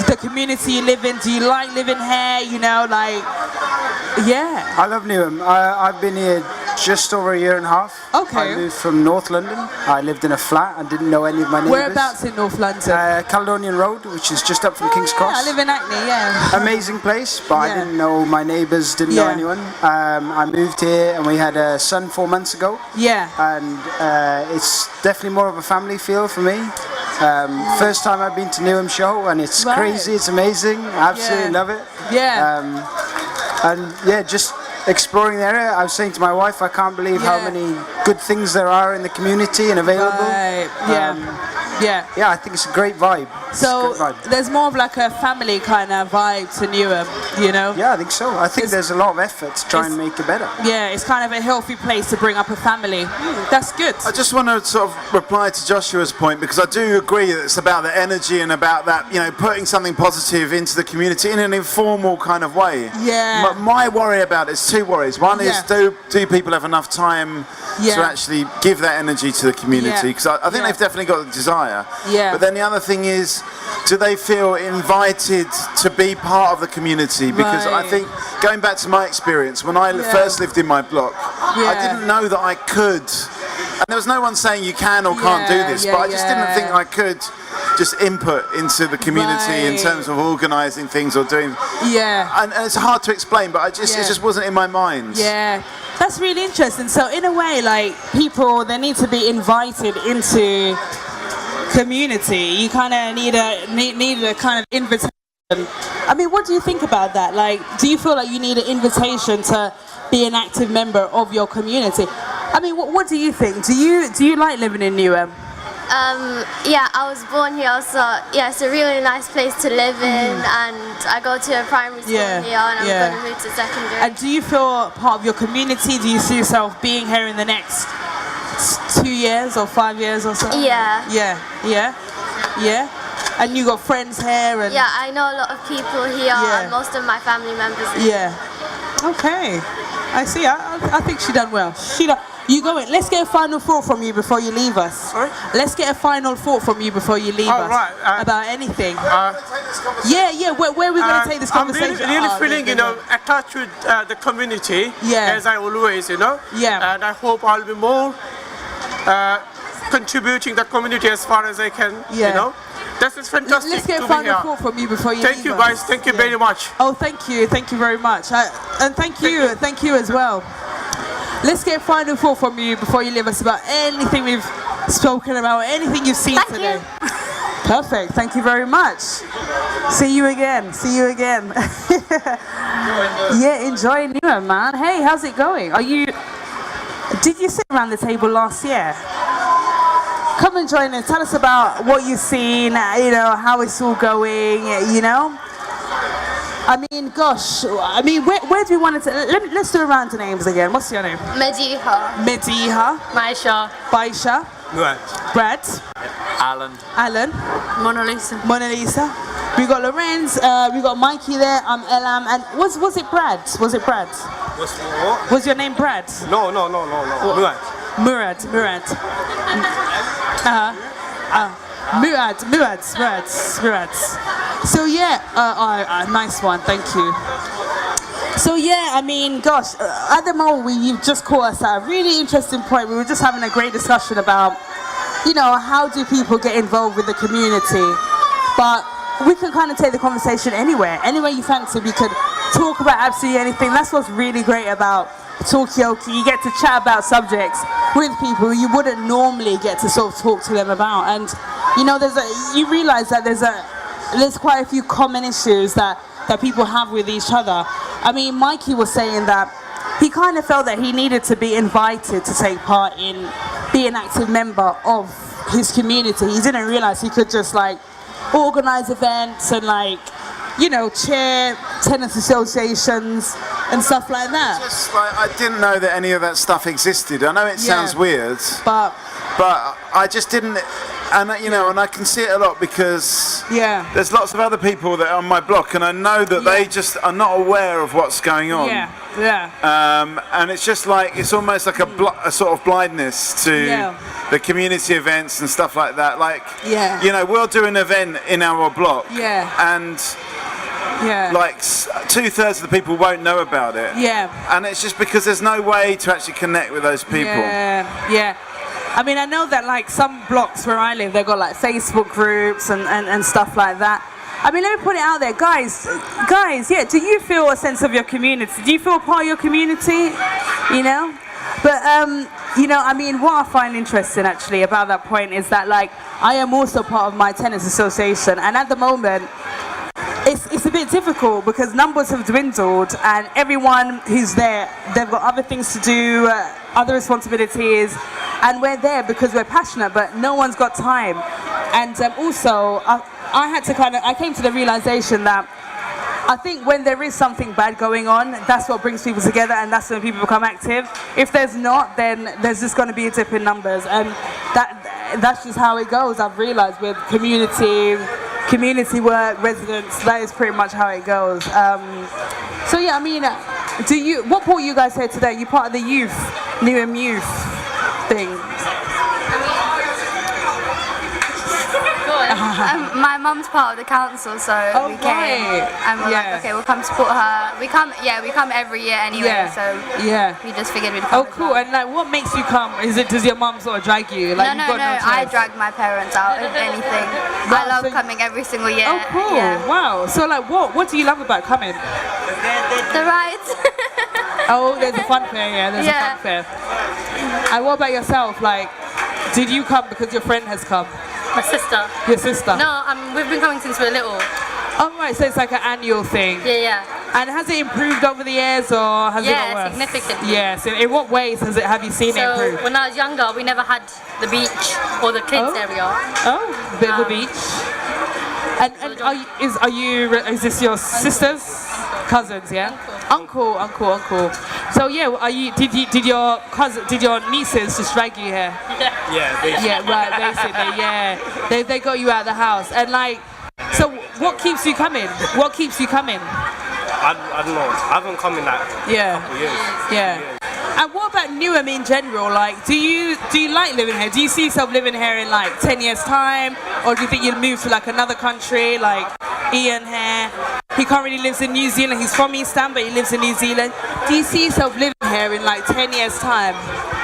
the community you live in. Do you like living here? You know, like, I love Newham. I've been here just over a year and a half. Okay. I moved from North London. I lived in a flat. I didn't know any of my neighbours. Whereabouts in North London? Caledonian Road, which is just up from King's Cross. I live in Hackney, Amazing place, but I didn't know my neighbours, didn't know anyone. I moved here and we had a son 4 months ago. And it's definitely more of a family feel for me. First time I've been to Newham show, and it's crazy, it's amazing. I absolutely love it. And just exploring the area. I was saying to my wife, I can't believe how many good things there are in the community and available. I think it's a great vibe. So there's more of like a family kind of vibe to Newham, you know? Yeah, I think so. I think there's a lot of effort to try and make it better. Yeah, it's kind of a healthy place to bring up a family. That's good. I just want to sort of reply to Joshua's point, because I do agree that it's about the energy and about that, you know, putting something positive into the community in an informal kind of way. Yeah. But my worry about it is two worries. One is do people have enough time to actually give that energy to the community? Because I think they've definitely got the desire. Yeah. But then the other thing is, do they feel invited to be part of the community? Because I think, going back to my experience, when I first lived in my block, I didn't know that I could. And there was no one saying you can or can't do this, but I just didn't think I could just input into the community in terms of organising things or doing. Yeah. And it's hard to explain, but it just wasn't in my mind. Yeah. That's really interesting. So in a way, like, people, they need to be invited into community. You kind of need a kind of invitation. I mean, what do you think about that? Like, do you feel like you need an invitation to be an active member of your community? I mean, what do you think? Do you like living in Newham? Yeah, I was born here, so yeah, it's a really nice place to live in, and I go to a primary school here, and I'm going to move to secondary. And do you feel part of your community? Do you see yourself being here in the next 2 years or 5 years or so? Yeah. Yeah. And you got friends here, and yeah, I know a lot of people here, and most of my family members. Yeah. Okay. I see. I think she done well. You go in. Let's get a final thought from you before you leave us. Sorry? Let's get a final thought from you before you leave us. Right. About anything. Where are we going to take this conversation? I'm really feeling, attached with the community, as I always, Yeah. And I hope I'll be more contributing the community as far as I can, This is fantastic. Let's get a final thought from you before you leave us. Thank you, guys. Thank you very much. Oh, thank you very much. And thank you as well. Let's get a final thought from you before you leave us about anything we've spoken about, anything you've seen today. Perfect. Thank you very much. See you again. Yeah, enjoy Newham, man. Hey, how's it going? Did you sit around the table last year? Come and join us. Tell us about what you've seen, how it's all going, I mean, gosh, where do we want to... Let's do a round of names again. What's your name? Mediha. Baisha. Brad. Alan. Mona Lisa. We got Lorenz, we got Mikey there, I'm Elam, and was it Brad? Was what? Was your name Brad? No. Murad. Murad. So yeah, nice one, thank you. So yeah, I mean, gosh, at the moment you've just caught us at a really interesting point. We were just having a great discussion about, how do people get involved with the community? But we can kind of take the conversation anywhere you fancy. We could talk about absolutely anything. That's what's really great about Talkaoke. You get to chat about subjects with people you wouldn't normally get to sort of talk to them about, and you realise that there's quite a few common issues that people have with each other. I mean, Mikey was saying that he kind of felt that he needed to be invited to take part in be an active member of his community. He didn't realise he could just organise events and chair tenants associations and stuff like that. I didn't know that any of that stuff existed. I know it sounds weird, but I just didn't. And and I can see it a lot because there's lots of other people that are on my block, and I know that they just are not aware of what's going on. And it's just it's almost like a sort of blindness to the community events and stuff like that. We'll do an event in our block, and 2/3 of the people won't know about it. And it's just because there's no way to actually connect with those people. I mean, I know that some blocks where I live, they've got Facebook groups and stuff like that. I mean, let me put it out there, guys, do you feel a sense of your community? Do you feel part of your community? But, I mean, what I find interesting actually about that point is that I am also part of my tenants association, and at the moment, it's a bit difficult because numbers have dwindled and everyone who's there, they've got other things to do, other responsibilities, and we're there because we're passionate, but no one's got time. And also, I came to the realization that I think when there is something bad going on, that's what brings people together, and that's when people become active. If there's not, then there's just going to be a dip in numbers, and that's just how it goes. I've realized with community work, residents, that is pretty much how it goes. So yeah, I mean, what brought you guys here today? You part of the Newham youth thing? My mum's part of the council, so we came and we're like, okay, we'll come support her. We come every year anyway, so we just figured we'd come. Oh, cool. And like, what makes you come? Does your mum sort of drag you? Like, No, I drag my parents out of anything. I love coming every single year. Oh, cool. Yeah. Wow. So like, what do you love about coming? The rides. Oh, there's a fun fair. Yeah, there's a fun fair. And what about yourself? Like, did you come because your friend has come? My sister. Your sister? No, we've been coming since we're little. Oh right, so it's like an annual thing. Yeah. And has it improved over the years, or has it got worse? Significantly. Yes. In what ways have you seen it improve? So when I was younger, we never had the beach or the kids area. Oh, bit of a beach. And is this your sisters, cousins? Yeah. Uncle. So yeah, did your nieces just drag you here? Yeah, right, basically, yeah. They got you out of the house, and like, so what keeps you coming? I don't know. I haven't come in like a couple years. Yeah. And what about Newham in general? Like, do you like living here? Do you see yourself living here in like 10 years time, or do you think you'll move to like another country, like Ian here? He currently lives in New Zealand. He's from East Ham, but he lives in New Zealand. Do you see yourself living here in like 10 years time?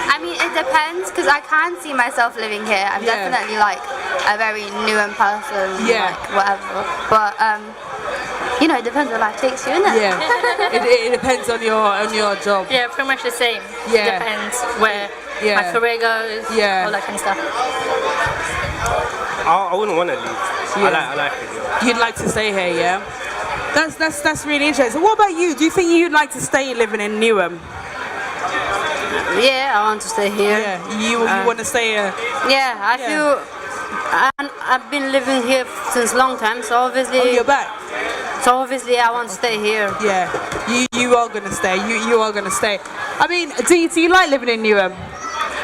I mean, it depends, because I can see myself living here. I'm definitely like a very Newham person, like whatever. But you know, it depends on life takes you, innit? Yeah. it depends on your job. Yeah, pretty much the same. Yeah. Depends where my career goes, all that kind of stuff. I wouldn't want to leave. I like it. Yeah. You'd like to stay here, yeah? That's really interesting. What about you? Do you think you'd like to stay living in Newham? Yeah, I want to stay here. Yeah, you want to stay here? Yeah, I feel I've been living here since long time, so obviously. Oh, you're back. So obviously, I want to stay here. Yeah, you are gonna stay. You are gonna stay. I mean, do you like living in Newham?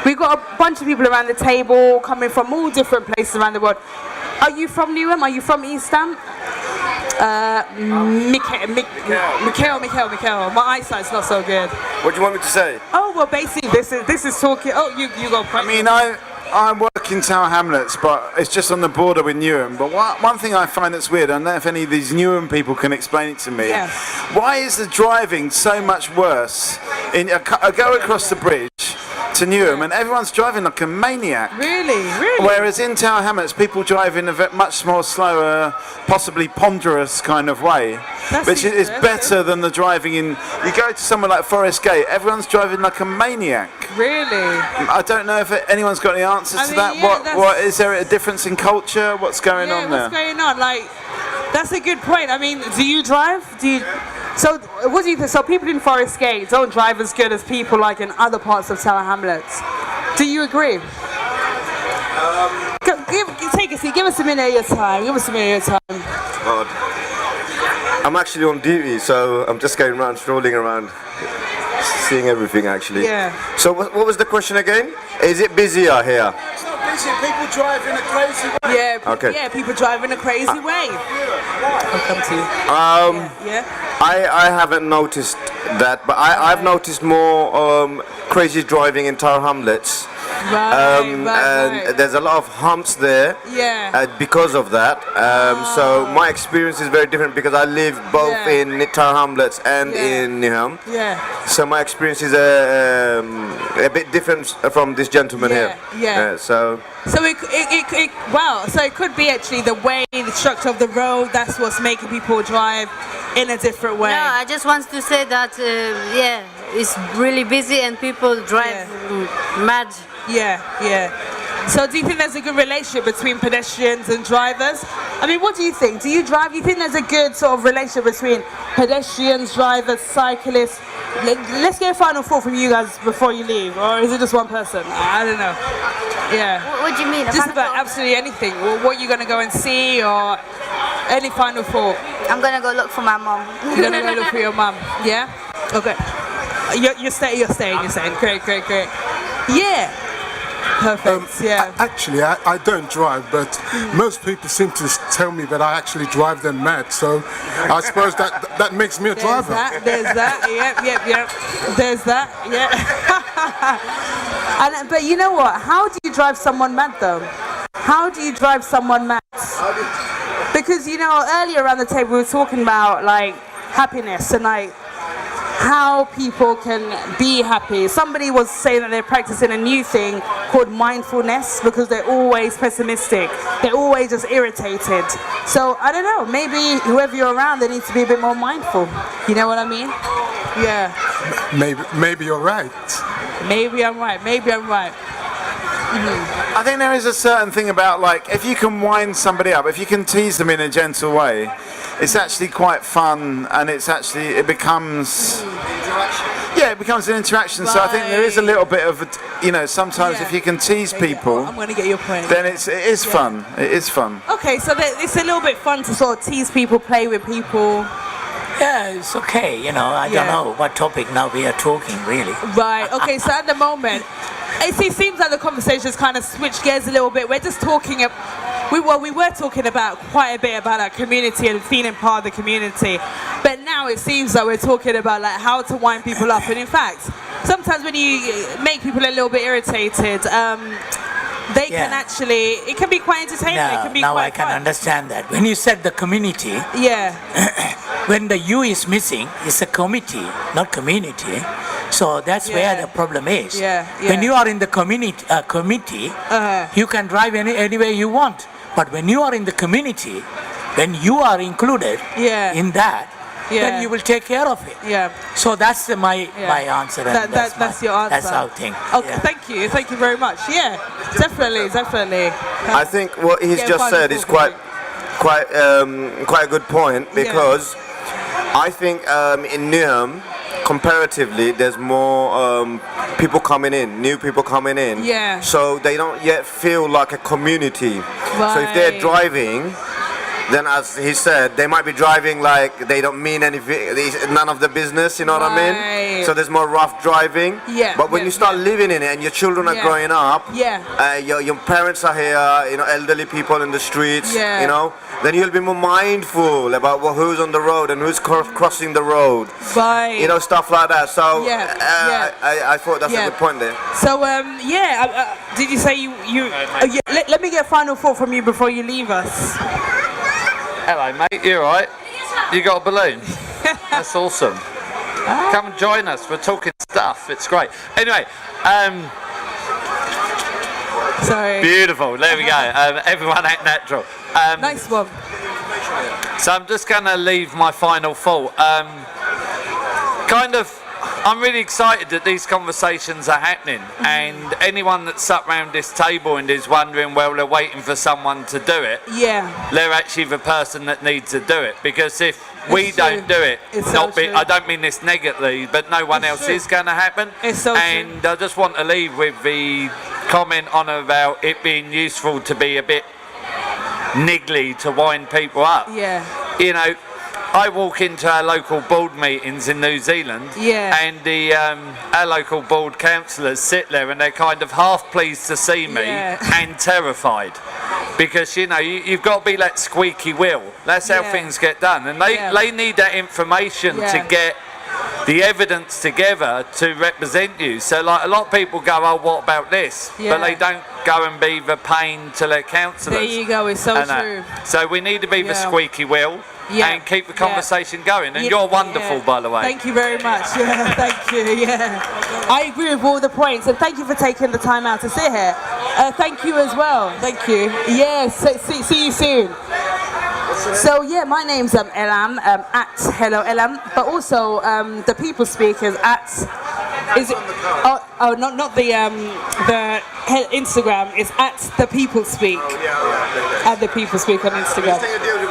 We've got a bunch of people around the table coming from all different places around the world. Are you from Newham? Are you from East Ham? Mikhail. My eyesight's not so good. What do you want me to say? Oh well, basically this is talking. Oh, you go. I mean, I work in Tower Hamlets, but it's just on the border with Newham. But one thing I find that's weird, I don't know if any of these Newham people can explain it to me. Yeah. Why is the driving so much worse? I go across the bridge to Newham, and everyone's driving like a maniac. Really? Whereas in Tower Hamlets, people drive in a much more slower, possibly ponderous kind of way, which is better than the driving in. You go to somewhere like Forest Gate, everyone's driving like a maniac. Really? I don't know if anyone's got any answers to that. Yeah, what is there a difference in culture? What's going on there? What's going on? Like, that's a good point. I mean, do you drive? So, what do you think? So, people in Forest Gate don't drive as good as people like in other parts of Tower Hamlets. Do you agree? Take a seat. Give us a minute of your time. God. I'm actually on duty, so I'm just going around, strolling around, seeing everything actually. Yeah. So, what was the question again? Is it busier here? It's not busy. People drive in a crazy way. Yeah. Okay. Yeah. People drive in a crazy way. I'll come to you. I haven't noticed that, but I've noticed more crazy driving in Tower Hamlets. And there's a lot of humps there because of that. So my experience is very different because I live both in Tower Hamlets and in Newham. Yeah. So my experience is a bit different from this gentleman here. Yeah. So it could be actually the way, the structure of the road. That's what's making people drive in a different way. No, I just want to say that it's really busy and people drive mad. Yeah. So do you think there's a good relationship between pedestrians and drivers? I mean, what do you think? Do you drive? Do you think there's a good sort of relationship between pedestrians, drivers, cyclists? Let's get a final thought from you guys before you leave, or is it just one person? I don't know. Yeah. What do you mean? Just about absolutely anything. What you're going to go and see, or Any final thought? I'm gonna go look for my mom. You're gonna go look for your mum, yeah? Okay. You're staying. Great. Yeah. Perfect. Yeah. Actually, I don't drive, but most people seem to tell me that I actually drive them mad. So I suppose that makes me a driver. There's that. Yep. There's that. Yeah. But you know what? How do you drive someone mad though? How do you drive someone mad? Because earlier around the table we were talking about like happiness and like how people can be happy. Somebody was saying that they're practicing a new thing called mindfulness because they're always pessimistic. They're always just irritated. So I don't know, maybe whoever you're around, they need to be a bit more mindful. You know what I mean? Yeah. Maybe you're right. Maybe I'm right. I think there is a certain thing about like if you can wind somebody up, if you can tease them in a gentle way, it's actually quite fun, and it becomes an interaction. So I think there is a little bit of sometimes if you can tease people, I'm going to get your point. Then it is fun. It is fun. Okay, so it's a little bit fun to sort of tease people, play with people. Yeah, it's okay. I don't know what topic now we are talking really. Right. Okay. So at the moment, it seems like the conversation's kind of switched gears a little bit. We're just talking. We were talking about quite a bit about our community and feeling part of the community, but now it seems that we're talking about like how to wind people up. And in fact, sometimes when you make people a little bit irritated, they can actually. It can be quite entertaining. It can be now quite I can fun. understand that. When you said the community, when the U is missing, it's a committee, not community. So that's where the problem is. When you are in the committee, you can drive any way you want. But when you are in the community, when you are included in that, then you will take care of it. So that's my answer. And that's your answer. That's our thing. Okay, thank you very much. Yeah, definitely. I think what he's just said is quite a good point, because I think in Newham, comparatively, there's more people coming in, new people coming in. Yeah. So they don't yet feel like a community. So if they're driving, then as he said, they might be driving like they don't mean anything, none of the business, you know what I mean? So there's more rough driving. But when you start living in it and your children are growing up, your parents are here, elderly people in the streets, then you'll be more mindful about who's on the road and who's crossing the road. Stuff like that. So I thought that's a good point there. So did you say let me get a final thought from you before you leave us. Hello, mate. You alright? You got a balloon? That's awesome. Come and join us. We're talking stuff. It's great. Anyway, sorry. Beautiful. There we go. Everyone act natural. Nice one. So I'm just going to leave my final thought. I'm really excited that these conversations are happening, and anyone that's sat around this table and is wondering, well, they're waiting for someone to do it. They're actually the person that needs to do it, because if we don't do it, I don't mean this negatively, but no one else is going to happen. And I just want to leave with the comment on about it being useful to be a bit niggly to wind people up. I walk into our local board meetings in New Zealand, and our local board councillors sit there and they're kind of half pleased to see me and terrified, because you've got to be that squeaky wheel. That's how things get done, and they need that information to get the evidence together to represent you. So like a lot of people go, oh, what about this? But they don't go and be the pain to their councillors. There you go, it's so true. So we need to be the squeaky wheel. And keep the conversation going, and you're wonderful, by the way. Thank you very much. Thank you. I agree with all the points, and thank you for taking the time out to sit here. Thank you as well. Thank you. See you soon. So my name's Elam, at Hello Elam, but also the People Speakers at. Is it? Not the Instagram. It's at the People Speak. At the People Speak on Instagram.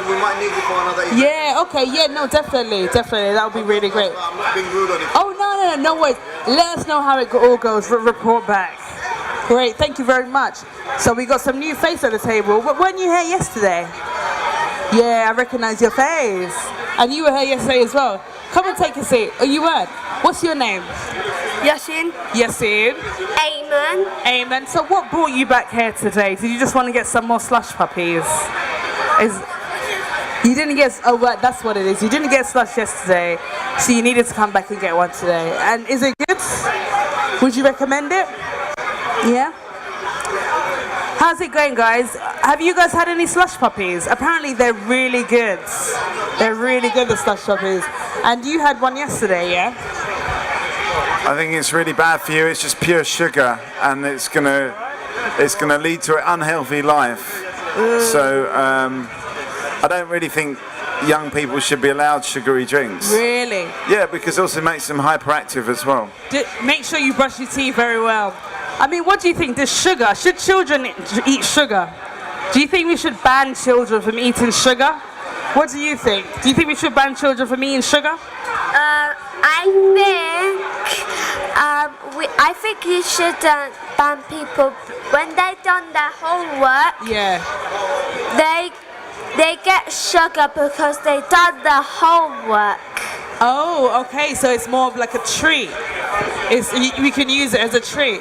We might need you for another event. No, definitely. That would be really great. I'm not being rude on you. Oh no worries. Let us know how it all goes. Report back. Great, thank you very much. So we got some new face at the table. Weren't you here yesterday? Yeah, I recognise your face. And you were here yesterday as well. Come and take a seat. Oh, you weren't? What's your name? Yasin. Yasin. Ayman. Ayman. So what brought you back here today? Did you just want to get some more slush puppies? You didn't get, oh right, that's what it is. You didn't get slush yesterday, so you needed to come back and get one today. And is it good? Would you recommend it? Yeah? How's it going, guys? Have you guys had any slush puppies? Apparently they're really good. They're really good, the slush puppies. And you had one yesterday, yeah? I think it's really bad for you. It's just pure sugar, and it's gonna lead to an unhealthy life. So I don't really think young people should be allowed sugary drinks. Really? Yeah, because it also makes them hyperactive as well. Make sure you brush your teeth very well. I mean, what do you think? Should children eat sugar? Do you think we should ban children from eating sugar? What do you think? Do you think we should ban children from eating sugar? I think you shouldn't ban people when they've done their homework. Yeah. They get sugar because they done their homework. Oh, okay. So it's more of like a treat. We can use it as a treat.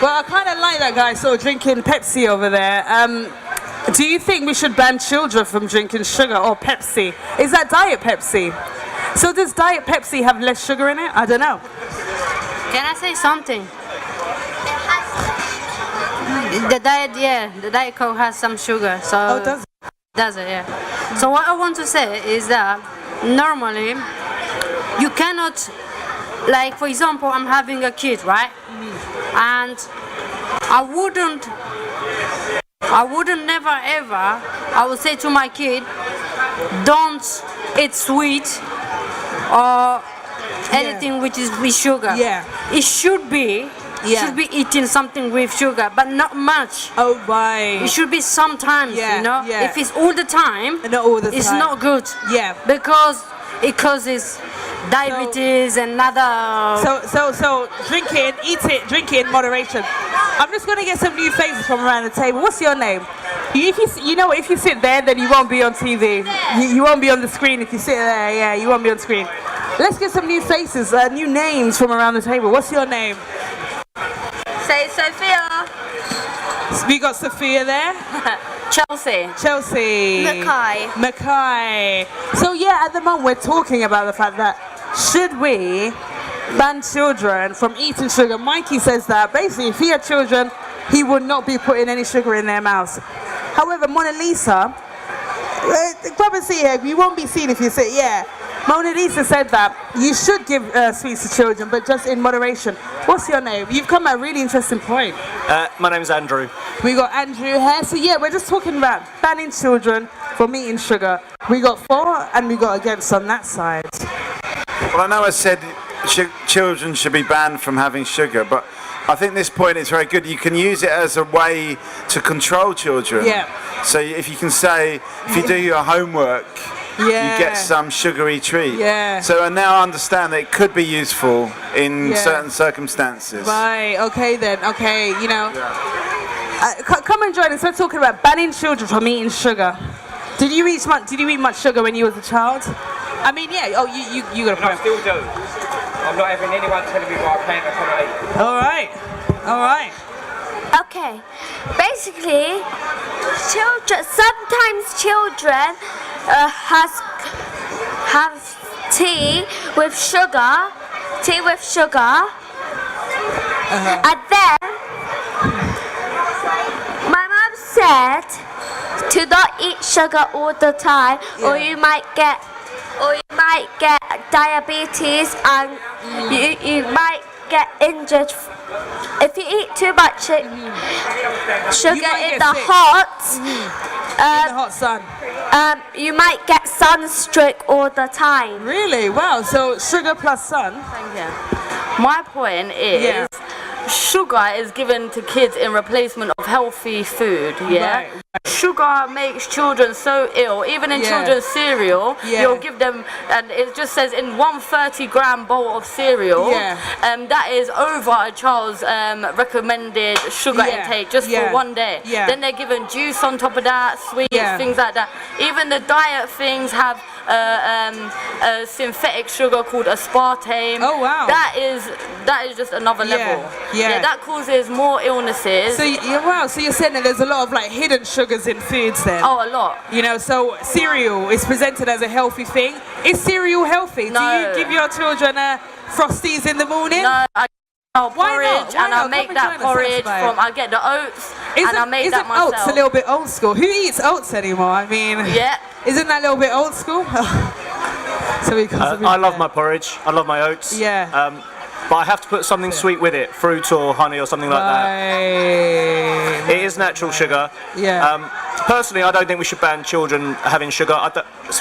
Well, I kind of like that guy sort of drinking Pepsi over there. Do you think we should ban children from drinking sugar or Pepsi? Is that Diet Pepsi? So does Diet Pepsi have less sugar in it? I don't know. Can I say something? The Diet Coke has some sugar. So does it? Yeah. So what I want to say is that normally you cannot, like for example, I'm having a kid, right? And I wouldn't never ever, I would say to my kid, don't eat sweet or anything which is with sugar. Yeah. It should be eating something with sugar, but not much. Oh, right. It should be sometimes, you know. Yeah. If it's all the time, it's not good. Yeah. Because it causes diabetes and other. So drink it in moderation. I'm just gonna get some new faces from around the table. What's your name? If you sit there, then you won't be on TV. You won't be on the screen if you sit there. Yeah, you won't be on screen. Let's get some new faces, new names from around the table. What's your name? Say Sophia. We got Sophia there. Chelsea. Mackay. So yeah, at the moment we're talking about the fact that should we ban children from eating sugar? Mikey says that basically if he had children, he would not be putting any sugar in their mouths. However, Mona Lisa, grab a seat here. You won't be seen if you sit. Yeah. Mona Lisa said that you should give sweets to children, but just in moderation. What's your name? You've come at a really interesting point. My name's Andrew. We got Andrew here. So yeah, we're just talking about banning children from eating sugar. We got for and we got against on that side. Well, I know I said children should be banned from having sugar, but I think this point is very good. You can use it as a way to control children. Yeah. So if you can say, if you do your homework, you get some sugary treat. Yeah. So I now understand that it could be useful in certain circumstances. Right, okay then, okay, you know. Come and join us. We're talking about banning children from eating sugar. Did you eat much sugar when you was a child? I mean, yeah, oh, you got a point. I still do. I'm not having anyone telling me what I can or cannot eat. All right. Okay, basically, sometimes children have tea with sugar, and then my mom said to not eat sugar all the time, or you might get diabetes and you might get injured. If you eat too much sugar in the hot sun, you might get sunstroke all the time. Really? Wow. So sugar plus sun. Thank you. My point is, sugar is given to kids in replacement of healthy food. Yeah. Sugar makes children so ill. Even in children's cereal, you'll give them, and it just says in 130-gram bowl of cereal, that is over a child's recommended sugar intake just for one day. Then they're given juice on top of that, sweets, things like that. Even the diet things have a synthetic sugar called aspartame. Oh wow! That is just another level. Yeah, that causes more illnesses. So wow, so you're saying that there's a lot of like hidden sugars in foods then? Oh, a lot. You know, so cereal is presented as a healthy thing. Is cereal healthy? No. Do you give your children Frosties in the morning? No, I Why not? porridge, and I make that porridge from. I get the oats, and I make that myself. Oats a little bit old school? Who eats oats anymore? I mean, isn't that a little bit old school? I love my porridge. I love my oats. Yeah. But I have to put something sweet with it, fruit or honey or something like that. It is natural sugar. Yeah. Personally, I don't think we should ban children having sugar.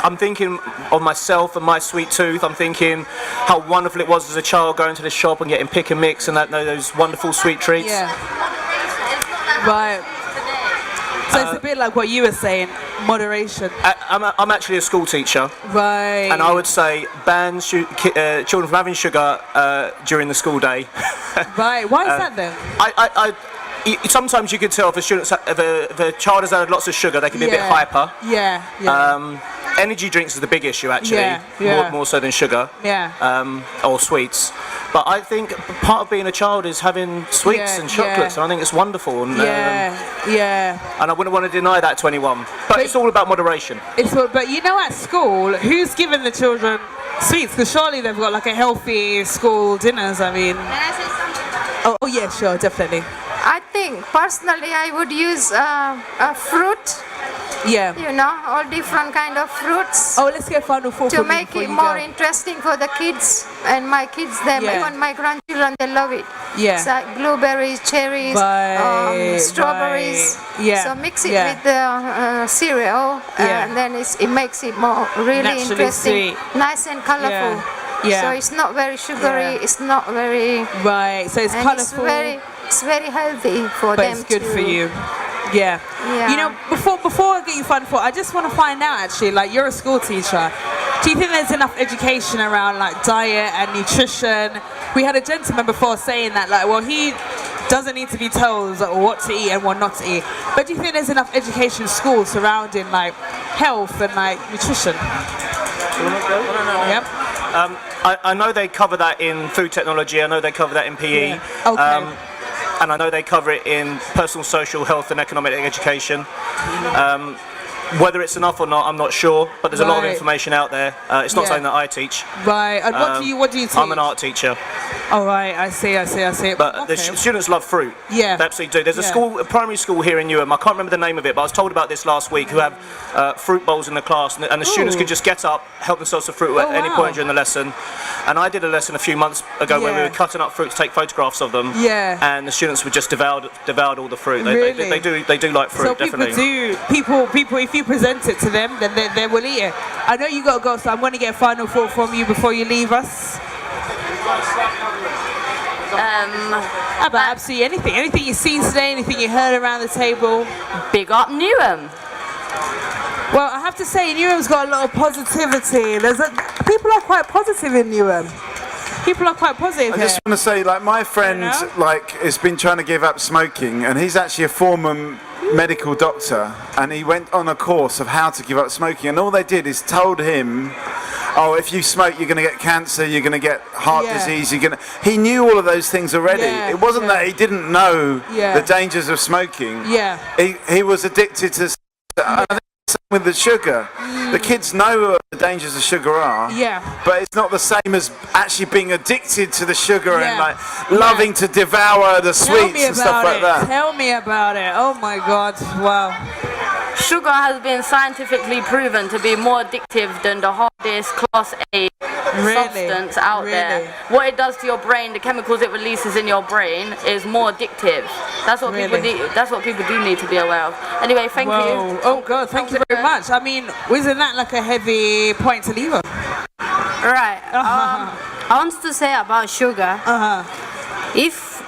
I'm thinking of myself and my sweet tooth. I'm thinking how wonderful it was as a child going to the shop and getting pick and mix and those wonderful sweet treats. Yeah. Right. So it's a bit like what you were saying, moderation. I'm actually a school teacher. Right. And I would say ban children from having sugar during the school day. Right. Why is that then? Sometimes you could tell if a child has had lots of sugar, they can be a bit hyper. Yeah. Energy drinks is the big issue actually, more so than sugar. Or sweets. But I think part of being a child is having sweets and chocolates, and I think it's wonderful. And, and I wouldn't want to deny that to anyone. But it's all about moderation. But you know, at school, who's giving the children sweets? Because surely they've got like a healthy school dinners. I mean. Can I say something? Oh yeah, sure, definitely. I think personally I would use a fruit. Yeah. You know, all different kind of fruits. Oh, let's get final four to make it more interesting for the kids and my kids. Even my grandchildren, they love it. Yeah. It's like blueberries, cherries, strawberries. Yeah. So mix it with the cereal, and then it makes it more really naturally interesting, sweet. nice and colorful. Yeah. So it's not very sugary. It's not very. Right. So it's colorful. It's very healthy for them. But it's good for you. Yeah. You know, before I get you fun for, I just want to find out actually, like you're a school teacher. Do you think there's enough education around like diet and nutrition? We had a gentleman before saying that, like, well, he doesn't need to be told what to eat and what not to eat. But do you think there's enough education in schools surrounding like health and like nutrition? Yep. I know they cover that in food technology. I know they cover that in PE. Yeah. Okay. And I know they cover it in personal, social, health and economic education. Whether it's enough or not, I'm not sure, but there's a lot of information out there. It's not something that I teach. Right, and what do you teach? I'm an art teacher. Oh right, I see. But the students love fruit. Yeah. They absolutely do. There's a primary school here in Newham, I can't remember the name of it, but I was told about this last week, who have fruit bowls in the class, and the students could just get up, help themselves to fruit at any point during the lesson. And I did a lesson a few months ago where we were cutting up fruit to take photographs of them. Yeah. And the students would just devoured all the fruit. Really? They do like fruit, definitely. People, if you present it to them, then they will eat it. I know you got to go, so I'm going to get a final thought from you before you leave us. About absolutely anything you've seen today, anything you heard around the table. Big up Newham. Well, I have to say, Newham's got a lot of positivity. People are quite positive in Newham. People are quite positive. I just want to say, like, my friend, has been trying to give up smoking, and he's actually a former medical doctor, and he went on a course of how to give up smoking, and all they did is told him, oh, if you smoke, you're going to get cancer, you're going to get heart disease, He knew all of those things already. It wasn't that he didn't know the dangers of smoking. He was addicted to. I think with the sugar, the kids know what the dangers of sugar are. But it's not the same as actually being addicted to the sugar and like loving to devour the sweets and stuff like that. Tell me about it. Oh my God! Wow. Sugar has been scientifically proven to be more addictive than the hardest class A substance out there. What it does to your brain, the chemicals it releases in your brain, is more addictive. That's what people need. That's what people do need to be aware of. Anyway, thank you. Oh God, thank you very much. I mean, wasn't that like a heavy point to leave on? Right. I want to say about sugar. If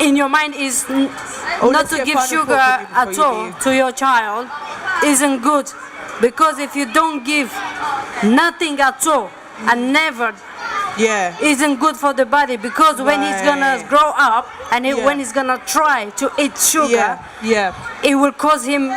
in your mind is not to give sugar at all to your child isn't good, because if you don't give nothing at all and never, isn't good for the body, because when he's gonna grow up and when he's gonna try to eat sugar, it will cause him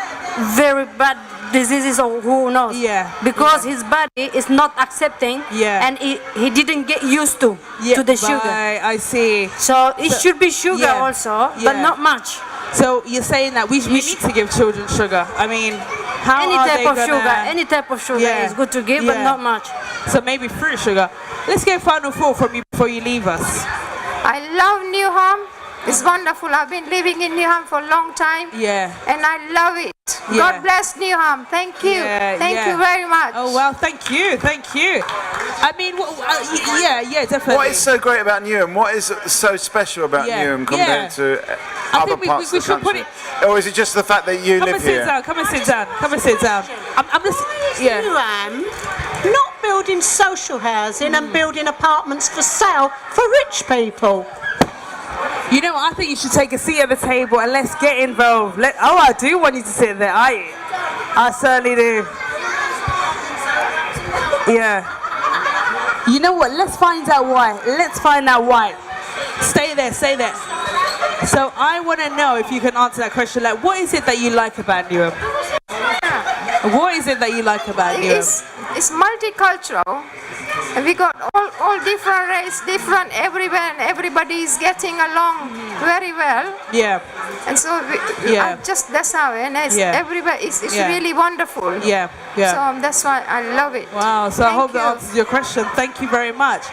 very bad diseases or who knows, because his body is not accepting, and he didn't get used to the sugar. I see. So it should be sugar also, but not much. So you're saying that we need to give children sugar? I mean, how any are type they of gonna... sugar, any type of sugar is good to give, but not much. So maybe fruit sugar. Let's get final thought from you before you leave us. I love Newham. It's wonderful. I've been living in Newham for a long time. And I love it. God bless Newham. Thank you. Thank you very much. Oh, well, thank you. Thank you. I mean, definitely. What is so great about Newham? What is so special about Newham compared to other parts of the country? Or is it just the fact that you live here? Come and sit down. Come and sit down. I'm just... Newham, not building social housing and building apartments for sale for rich people. You know what, I think you should take a seat at the table and let's get involved. I do want you to sit there. I certainly do. Yeah. You know what, let's find out why. Let's find out why. Stay there, stay there. So I want to know if you can answer that question. Like, what is it that you like about Newham? What is it that you like about Newham? It's multicultural. And we got all different race, different everywhere, and everybody is getting along very well. And so that's how, and everybody it's really wonderful. So that's why I love it. Wow. So I hope that answers your question. Thank you very much.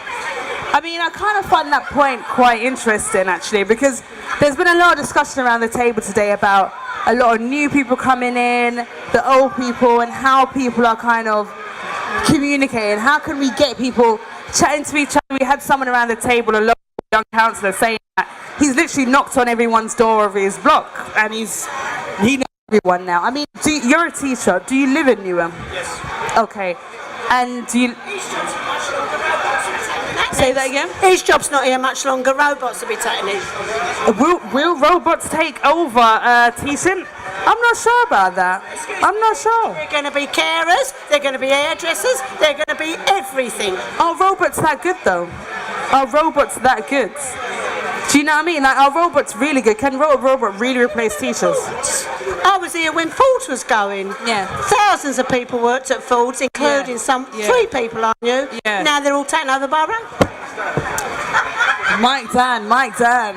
I mean, I kind of find that point quite interesting, actually, because there's been a lot of discussion around the table today about a lot of new people coming in, the old people, and how people are kind of communicating. How can we get people chatting to each other? We had someone around the table, a local young counsellor, saying that he's literally knocked on everyone's door of his block, and he knows everyone now. I mean, you're a teacher. Do you live in Newham? Yes. Okay. And do you... Say that again? His job's not here much longer. Robots will be taking it. Will robots take over teaching? I'm not sure about that. I'm not sure. They're going to be carers, they're going to be hairdressers, they're going to be everything. Are robots that good though? Are robots that good? Do you know what I mean? Like, are robots really good? Can a robot really replace teachers? I was here when Ford's was going. Thousands of people worked at Ford's, including some 3 people I knew. Now they're all taken over by robots. Mike Dan.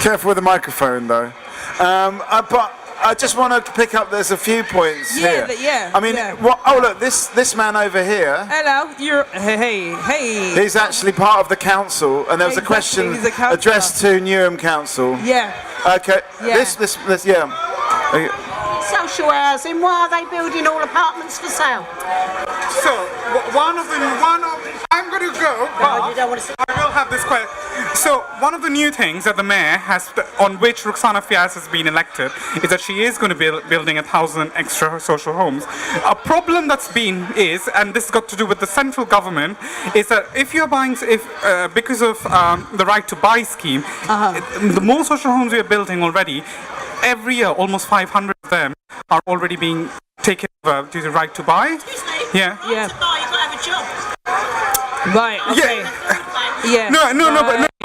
Careful with the microphone, though. But I just want to pick up. There's a few points here. I mean, oh look, this man over here. Hello, hey. He's actually part of the council, and there was a question addressed to Newham Council. Okay. This. Social housing. Why are they building all apartments for sale? So I'm going to go, but I will have this question. So one of the new things that the mayor has, on which Ruxana Fiaz has been elected, is that she is going to be building 1,000 extra social homes. A problem that's been is, and this has got to do with the central government, is that if you're buying, because of the right to buy scheme, the more social homes we are building already, every year almost 500 of them are already being taken over due to the right to buy. To buy, you've got to have a job. Right. Okay. But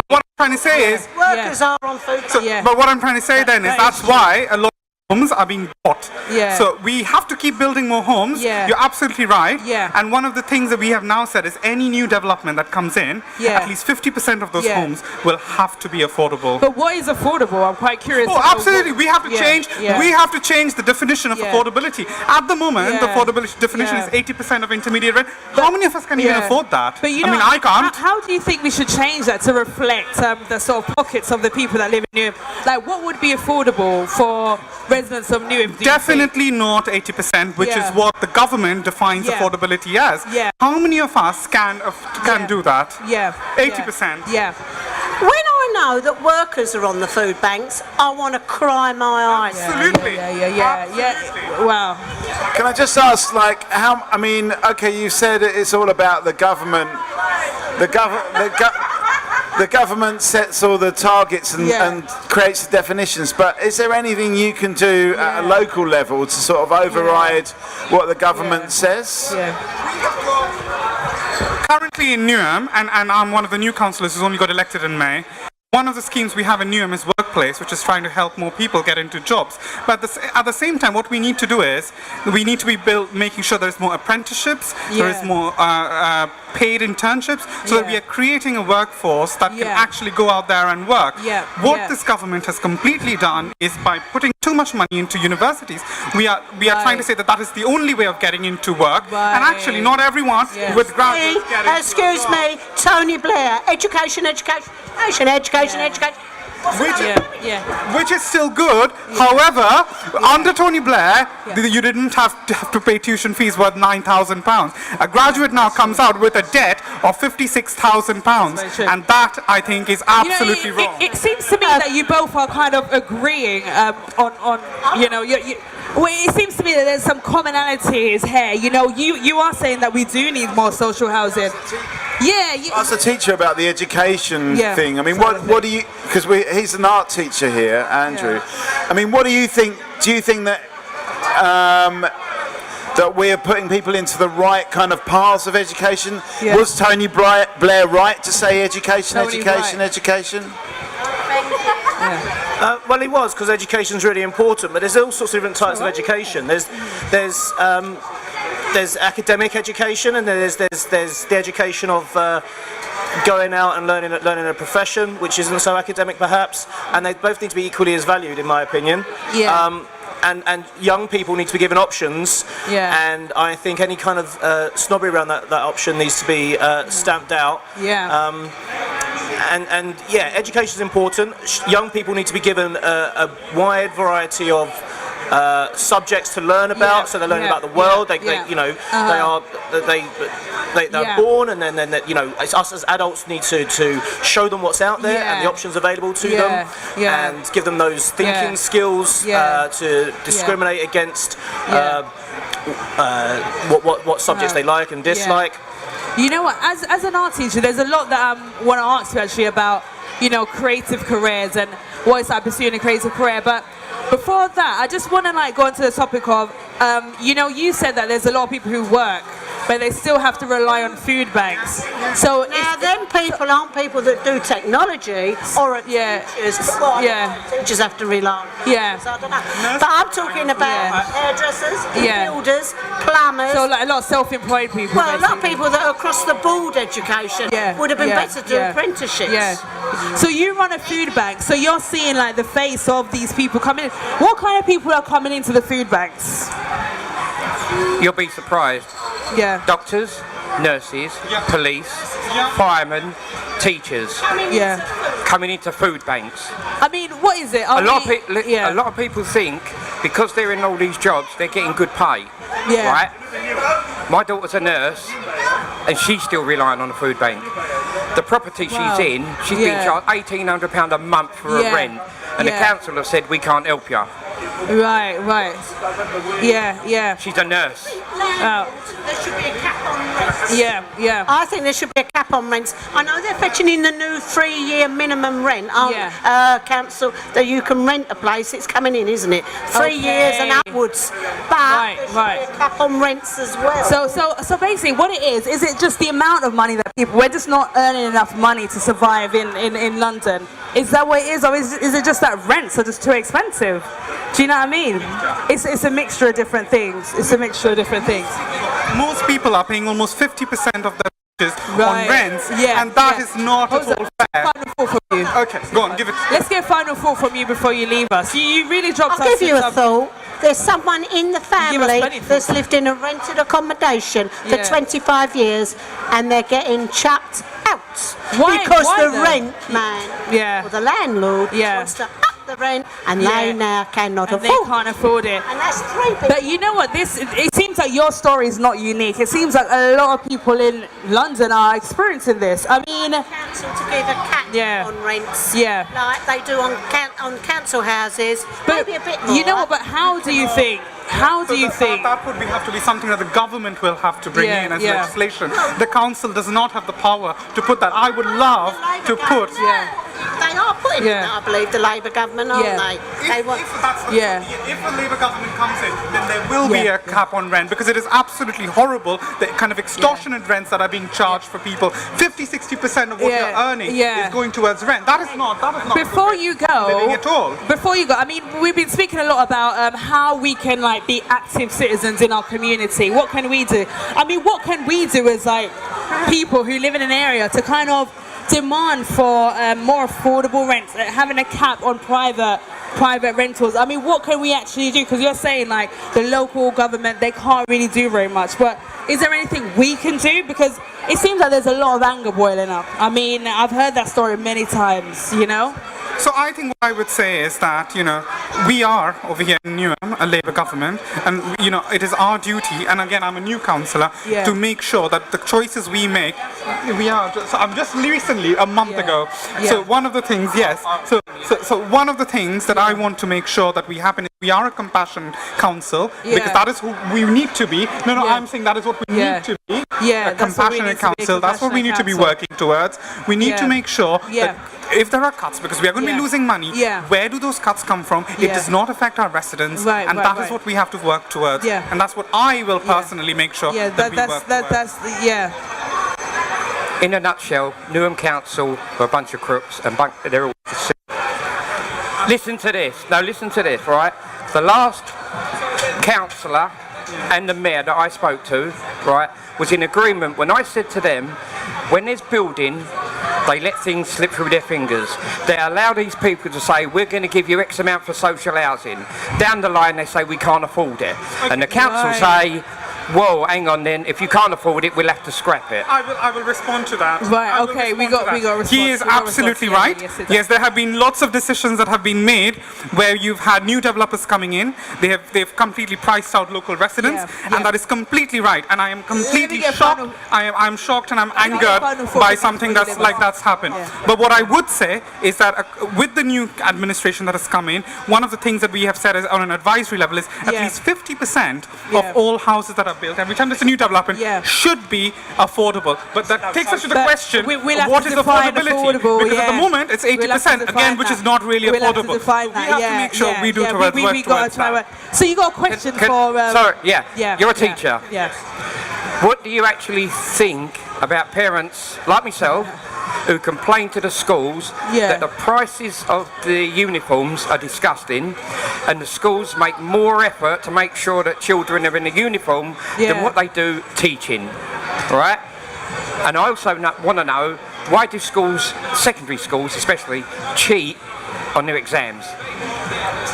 what I'm trying to say is workers are on food. But what I'm trying to say then is that's why a lot of homes are being bought. So we have to keep building more homes. You're absolutely right. And one of the things that we have now said is any new development that comes in, at least 50% of those homes will have to be affordable. But what is affordable? I'm quite curious. Oh, absolutely. We have to change. We have to change the definition of affordability. At the moment, the affordability definition is 80% of intermediate rent. How many of us can even afford that? But I mean, I can't. How do you think we should change that to reflect the sort of pockets of the people that live in Newham? Like, what would be affordable for residents of Newham? Definitely not 80%, which is what the government defines affordability as. How many of us can do that? 80%. When I know that workers are on the food banks, I want to cry my eyes. Absolutely. Wow. Can I just ask, like, how? I mean, okay, you said it's all about the government. the government sets all the targets and creates the definitions, but is there anything you can do at a local level to sort of override what the government says? Currently in Newham, and I'm one of the new councillors who's only got elected in May, one of the schemes we have in Newham is Workplace, which is trying to help more people get into jobs. But at the same time, what we need to do is, we need to be making sure there's more apprenticeships, there is more paid internships, so that we are creating a workforce that can actually go out there and work. What this government has completely done is by putting too much money into universities, we are trying to say that is the only way of getting into work, and actually not everyone with graduate. Excuse me, Tony Blair, education. Which is still good. However, under Tony Blair, you didn't have to pay tuition fees worth £9,000. A graduate now comes out with a debt of £56,000, and that I think is absolutely wrong. It seems to me that you both are kind of agreeing on well, it seems to me that there's some commonalities here. You are saying that we do need more social housing. I asked the teacher about the education thing. I mean, what do you? Because he's an art teacher here, Andrew. I mean, what do you think? Do you think that that we're putting people into the right kind of paths of education? Was Tony Blair right to say education? Well, he was, because education's really important, but there's all sorts of different types of education. There's academic education, and there's the education of going out and learning a profession, which isn't so academic perhaps, and they both need to be equally as valued, in my opinion. And young people need to be given options, and I think any kind of snobbery around that option needs to be stamped out. Education is important. Young people need to be given a wide variety of subjects to learn about, so they're learning about the world. They're born, and then it's us as adults need to show them what's out there and the options available to them, and give them those thinking skills to discriminate against what subjects they like and dislike. You know what? As an art teacher, there's a lot that I want to ask you actually about, creative careers and what it's like pursuing a creative career. But before that, I just want to go into the topic of, you said that there's a lot of people who work, but they still have to rely on food banks. So now, them people aren't people that do technology or teachers. Teachers have to rely on. So I don't know. But I'm talking about hairdressers, builders, plumbers. So a lot of self-employed people. Well, a lot of people that are across the board education would have been better to do apprenticeships. So you run a food bank. So you're seeing the face of these people coming in. What kind of people are coming into the food banks? You'll be surprised. Doctors, nurses, police, firemen, teachers. Coming into food banks. I mean, what is it? A lot of people think because they're in all these jobs, they're getting good pay. Right? My daughter's a nurse, and she's still relying on a food bank. The property she's in, she's being charged £1,800 a month for a rent, and the council have said we can't help you. Right. She's a nurse. There should be a cap on rents. I think there should be a cap on rents. I know they're fetching in the new 3-year minimum rent, council, that you can rent a place. It's coming in, isn't it? 3 years and upwards. But there should be a cap on rents as well. So basically, what it is it just the amount of money that we're just not earning enough money to survive in London? Is that what it is, or is it just that rents are just too expensive? Do you know what I mean? It's a mixture of different things. Most people are paying almost 50% of their wages on rents, and that is not at all fair. Final thought from you. Okay, go on, give it. Let's get final thought from you before you leave us. You really dropped us. I'll give you a thought. There's someone in the family that's lived in a rented accommodation for 25 years, and they're getting chucked out because the rent man or the landlord wants to up the rent, and they now cannot afford. They can't afford it. And that's 3 people. But you know what? It seems like your story is not unique. It seems like a lot of people in London are experiencing this. I mean, council to give a cap on rents, like they do on council houses. But maybe a bit more. You know what? But how do you think how do you think that would have to be something that the government will have to bring in as legislation? The council does not have the power to put that. I would love to put. They are putting it, I believe, the Labour government, aren't they? If the Labour government comes in, then there will be a cap on rent, because it is absolutely horrible the kind of extortionate rents that are being charged for people. 50-60% of what you're earning is going towards rent. That is not before you go, living at all. Before you go, I mean, we've been speaking a lot about how we can like be active citizens in our community. What can we do? I mean, what can we do as like people who live in an area to kind of demand for more affordable rents, having a cap on private rentals? I mean, what can we actually do? Because you're saying like the local government, they can't really do very much, but is there anything we can do? Because it seems like there's a lot of anger boiling up. I mean, I've heard that story many times, you know? So I think what I would say is that, you know, we are over here in Newham, a Labour government, and, you know, it is our duty, and again, I'm a new councillor, to make sure that the choices we make, so I'm just recently, a month ago, so one of the things, so one of the things that I want to make sure that we happen is we are a compassion council, because that is who we need to be. I'm saying that is what we need to be, a compassionate council, that's what we need to be working towards. We need to make sure that if there are cuts, because we are going to be losing money, where do those cuts come from? It does not affect our residents, and that is what we have to work towards. And that's what I will personally make sure that we work towards. In a nutshell, Newham Council are a bunch of crooks, and they're all... Listen to this, right? The last councillor and the mayor that I spoke to, right, was in agreement when I said to them, when there's building, they let things slip through their fingers. They allow these people to say, we're going to give you X amount for social housing. Down the line, they say, we can't afford it. And the council say, whoa, hang on then, if you can't afford it, we'll have to scrap it. I will respond to that. Right, okay, we got response. He is absolutely right. Yes, there have been lots of decisions that have been made where you've had new developers coming in. They've completely priced out local residents, and that is completely right. And I am completely shocked. I'm shocked and I'm angered by something that's happened. But what I would say is that with the new administration that has come in, one of the things that we have said is on an advisory level is at least 50% of all houses that are built every time there's a new development should be affordable. But that takes us to the question, what is affordability? Because at the moment it's 80%, again, which is not really affordable. We have to make sure we do work towards that. So you got a question for... you're a teacher. What do you actually think about parents like myself who complain to the schools that the prices of the uniforms are disgusting, and the schools make more effort to make sure that children are in a uniform than what they do teaching, right? And I also want to know, why do schools, secondary schools especially, cheat on their exams?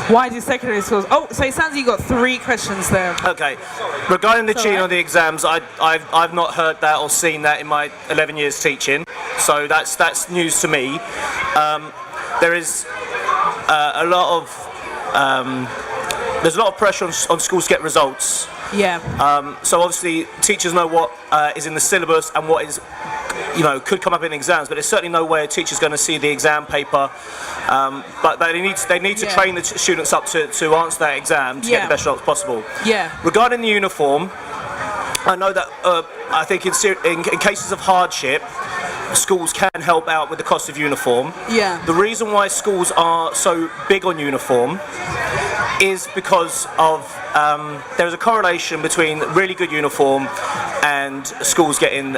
Why do secondary schools? Oh, so it sounds like you got 3 questions there. Okay, regarding the cheating on the exams, I've not heard that or seen that in my 11 years teaching, so that's news to me. There is a lot of pressure on schools to get results. So obviously teachers know what is in the syllabus and what is, could come up in exams, but there's certainly no way a teacher's going to see the exam paper. But they need to train the students up to answer that exam to get the best results possible. Regarding the uniform, I know that I think in cases of hardship, schools can help out with the cost of uniform. The reason why schools are so big on uniform is because of there is a correlation between really good uniform and schools getting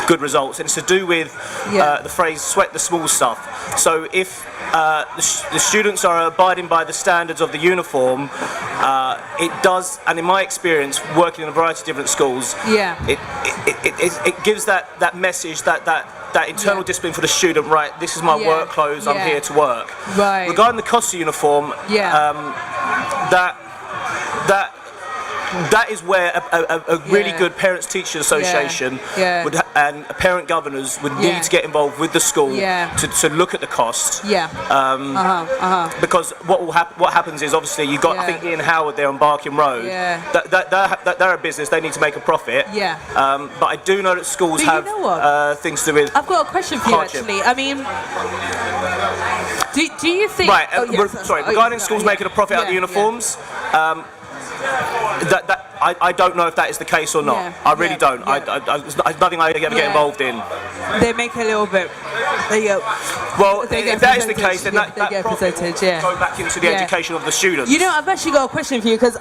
good results, and it's to do with the phrase "sweat the small stuff." So if the students are abiding by the standards of the uniform, it does, and in my experience working in a variety of different schools, it gives that message, that internal discipline for the student. Right, this is my work clothes. I'm here to work. Regarding the cost of uniform, that is where a really good parents-teachers association and parent governors would need to get involved with the school to look at the cost. Because what happens is, obviously you've got I think Ian Howard there on Barking Road. They're a business. They need to make a profit. But I do know that schools have things to do with. I've got a question for you actually. I mean, do you think? Right. Sorry. Regarding schools making a profit out of the uniforms. I don't know if that is the case or not. I really don't. It's nothing I ever get involved in. They make a little bit. They go. Well, if that is the case, then that get percentage. go back into the education of the students. You know, I've actually got a question for you because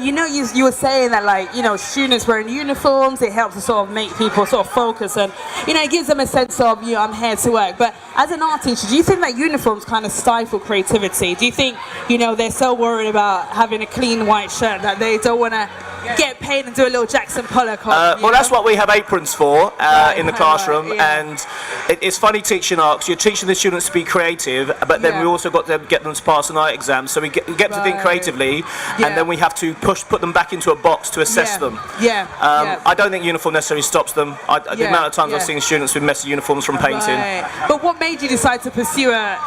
you know you were saying that like students wearing uniforms, it helps to sort of make people sort of focus and it gives them a sense of I'm here to work. But as an art teacher, do you think that uniforms kind of stifle creativity? Do you think they're so worried about having a clean white shirt that they don't want to get paid and do a little Jackson Pollock? Well, that's what we have aprons for in the classroom, and it's funny teaching art because you're teaching the students to be creative, but then we also got to get them to pass an art exam, so we get them to think creatively, and then we have to put them back into a box to assess them. I don't think uniform necessarily stops them. The amount of times I've seen students with messy uniforms from painting. But what made you decide to pursue a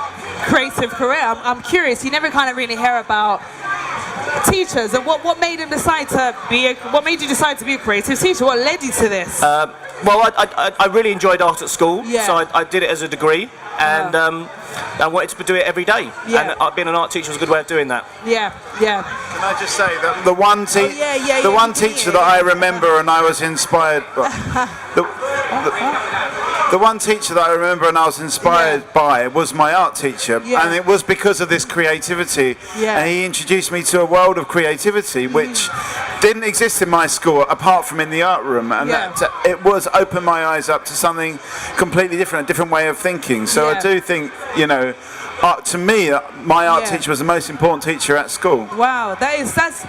creative career? I'm curious. You never kind of really hear about teachers, and what made them decide to what made you decide to be a creative teacher? What led you to this? Well, I really enjoyed art at school, so I did it as a degree, and I wanted to do it every day. And being an art teacher was a good way of doing that. Can I just say that the one teacher that I remember and I was inspired by, the one teacher that I remember and I was inspired by was my art teacher, and it was because of this creativity. And he introduced me to a world of creativity which didn't exist in my school apart from in the art room, and that it was opened my eyes up to something completely different, a different way of thinking. So I do think to me my art teacher was the most important teacher at school. Wow, that's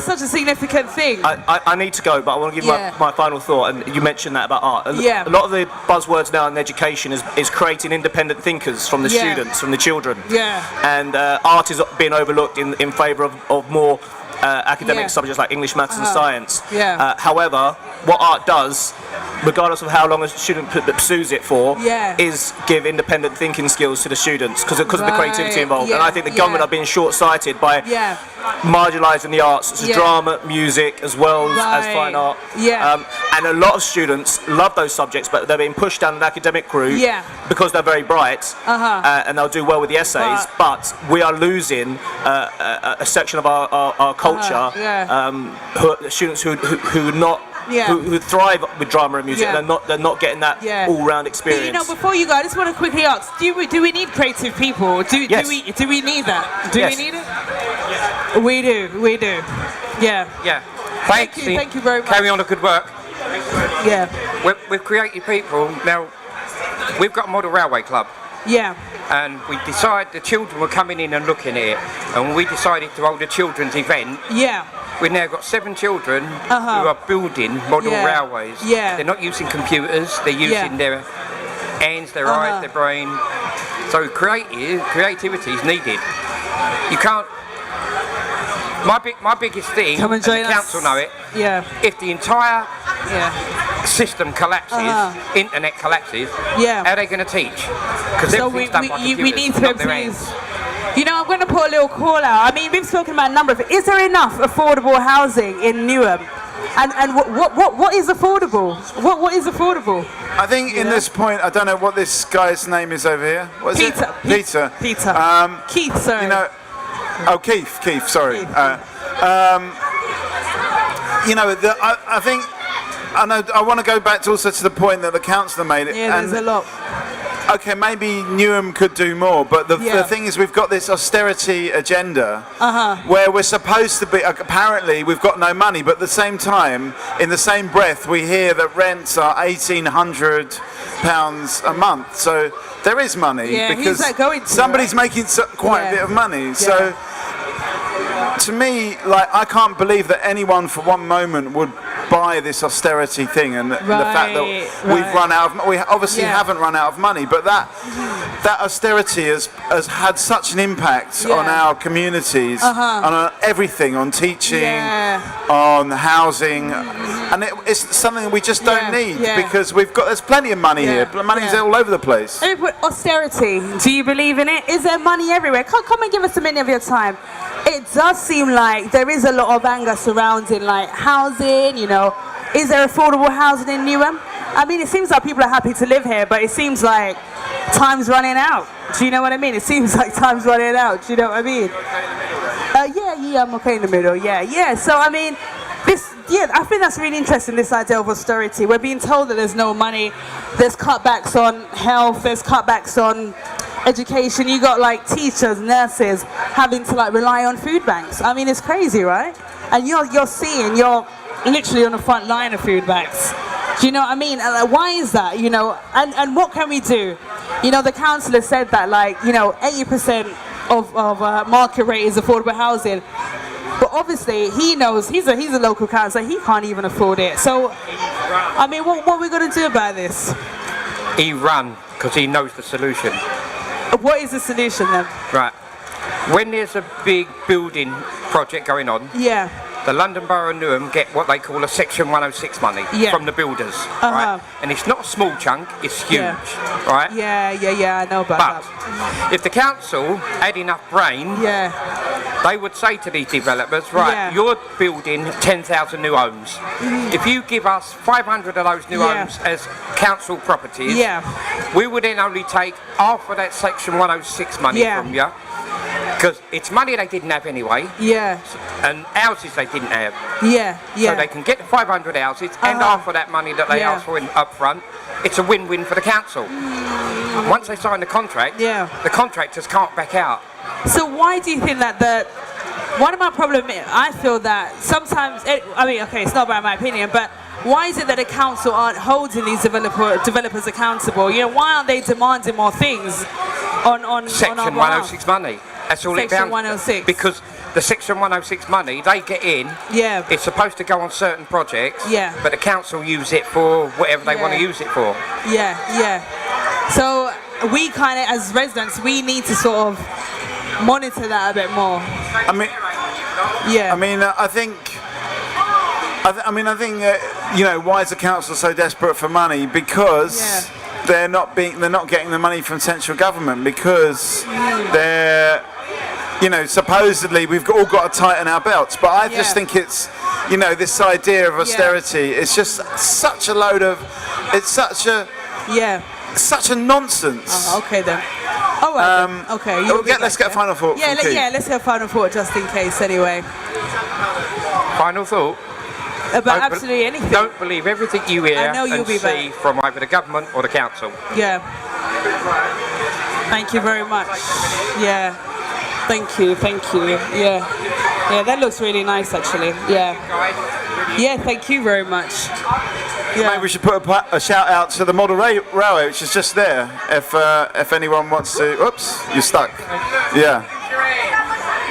such a significant thing. I need to go, but I want to give my final thought, and you mentioned that about art. A lot of the buzzwords now in education is creating independent thinkers from the students, from the children. And art is being overlooked in favour of more academic subjects like English, maths and science. However, what art does, regardless of how long a student pursues it for, is give independent thinking skills to the students because of the creativity involved. And I think the government are being short-sighted by marginalising the arts, such as drama, music, as well as fine art. And a lot of students love those subjects, but they're being pushed down an academic route because they're very bright and they'll do well with the essays. But we are losing a section of our culture, students who thrive with drama and music. They're not getting that all-round experience. But, before you go, I just want to quickly ask: Do we need creative people? Do we need that? Do we need it? We do. Yeah. Thank you very much. Carry on the good work. With creative people now. We've got a model railway club. And we decided the children were coming in and looking at it, and we decided to hold a children's event. We've now got 7 children who are building model railways. They're not using computers, they're using their hands, their eyes, their brain. So creativity is needed. You can't. My biggest thing, and the council know it, if the entire system collapses, internet collapses, how are they going to teach? Because everything's done by computers, we need to not their please. hands. I'm going to put a little call out. I mean, we've spoken about a number of it. Is there enough affordable housing in Newham? And what is affordable? What is affordable? I think in this point, I don't know what this guy's name is over here. What is Peter. it? Peter. Keith, sorry. Keith, sorry. I think I want to go back to the point that the councillor made. There's a lot. Okay, maybe Newham could do more, but the thing is we've got this austerity agenda where we're supposed to be, apparently we've got no money, but at the same time, in the same breath, we hear that rents are £1,800 a month. So there is money because somebody's making quite a bit of money. So to me, I can't believe that anyone for one moment would buy this austerity thing, and the fact that we've run out of, we obviously haven't run out of money, but that austerity has had such an impact on our communities, on everything, on teaching, on housing, and it's something we just don't need because there's plenty of money here. Money's all over the place. Austerity, do you believe in it? Is there money everywhere? Come and give us a minute of your time. It does seem like there is a lot of anger surrounding housing, Is there affordable housing in Newham? I mean, it seems like people are happy to live here, but it seems like time's running out. Do you know what I mean? It seems like time's running out. Do you know what I mean? Yeah, I'm okay in the middle. Yeah. So I mean, I think that's really interesting. This idea of austerity. We're being told that there's no money. There's cutbacks on health. There's cutbacks on education. You got like teachers, nurses having to like rely on food banks. I mean, it's crazy, right? And you're literally on the front line of food banks. Do you know what I mean? Why is that? You know, and what can we do? You know, the councillor said that 80% of market rate is affordable housing. But obviously, he knows he's a local councillor. He can't even afford it. So, I mean, what are we going to do about this? He ran because he knows the solution. What is the solution then? Right. When there's a big building project going on, the London Borough of Newham get what they call a Section 106 money from the builders, right? And it's not a small chunk, it's huge, right? Yeah, I know about that. If the council had enough brain, they would say to these developers, right, you're building 10,000 new homes. If you give us 500 of those new homes as council properties, we would then only take half of that Section 106 money from you, because it's money they didn't have anyway, and houses they didn't have. So they can get the 500 houses and half of that money that they asked for up front. It's a win-win for the council. Once they sign the contract, the contractors can't back out. So why do you think that one of my problems, I feel that sometimes, it's not about my opinion, but why is it that the council aren't holding these developers accountable? You know, why aren't they demanding more things on Section on 106 money? That's all Section it bounds 106. Because the Section 106 money they get in, it's supposed to go on certain projects, but the council use it for whatever they want to use it for. So we kind of, as residents, we need to sort of monitor that a bit more. I think why is the council so desperate for money? Because they're not getting the money from central government, because they're supposedly we've all got to tighten our belts. But I just think it's this idea of austerity. It's just such a load of such a nonsense. Okay then. All right. Then. Okay. Let's get a final thought. Let's get a final thought just in case. Anyway. Final thought. About absolutely anything. Don't believe everything you hear and see back. from either the government or the council. Thank you very much. Thank you. That looks really nice actually. Thank you very much. Maybe we should put a shout out to the model railway, which is just there. If anyone wants to. Oops, you're stuck.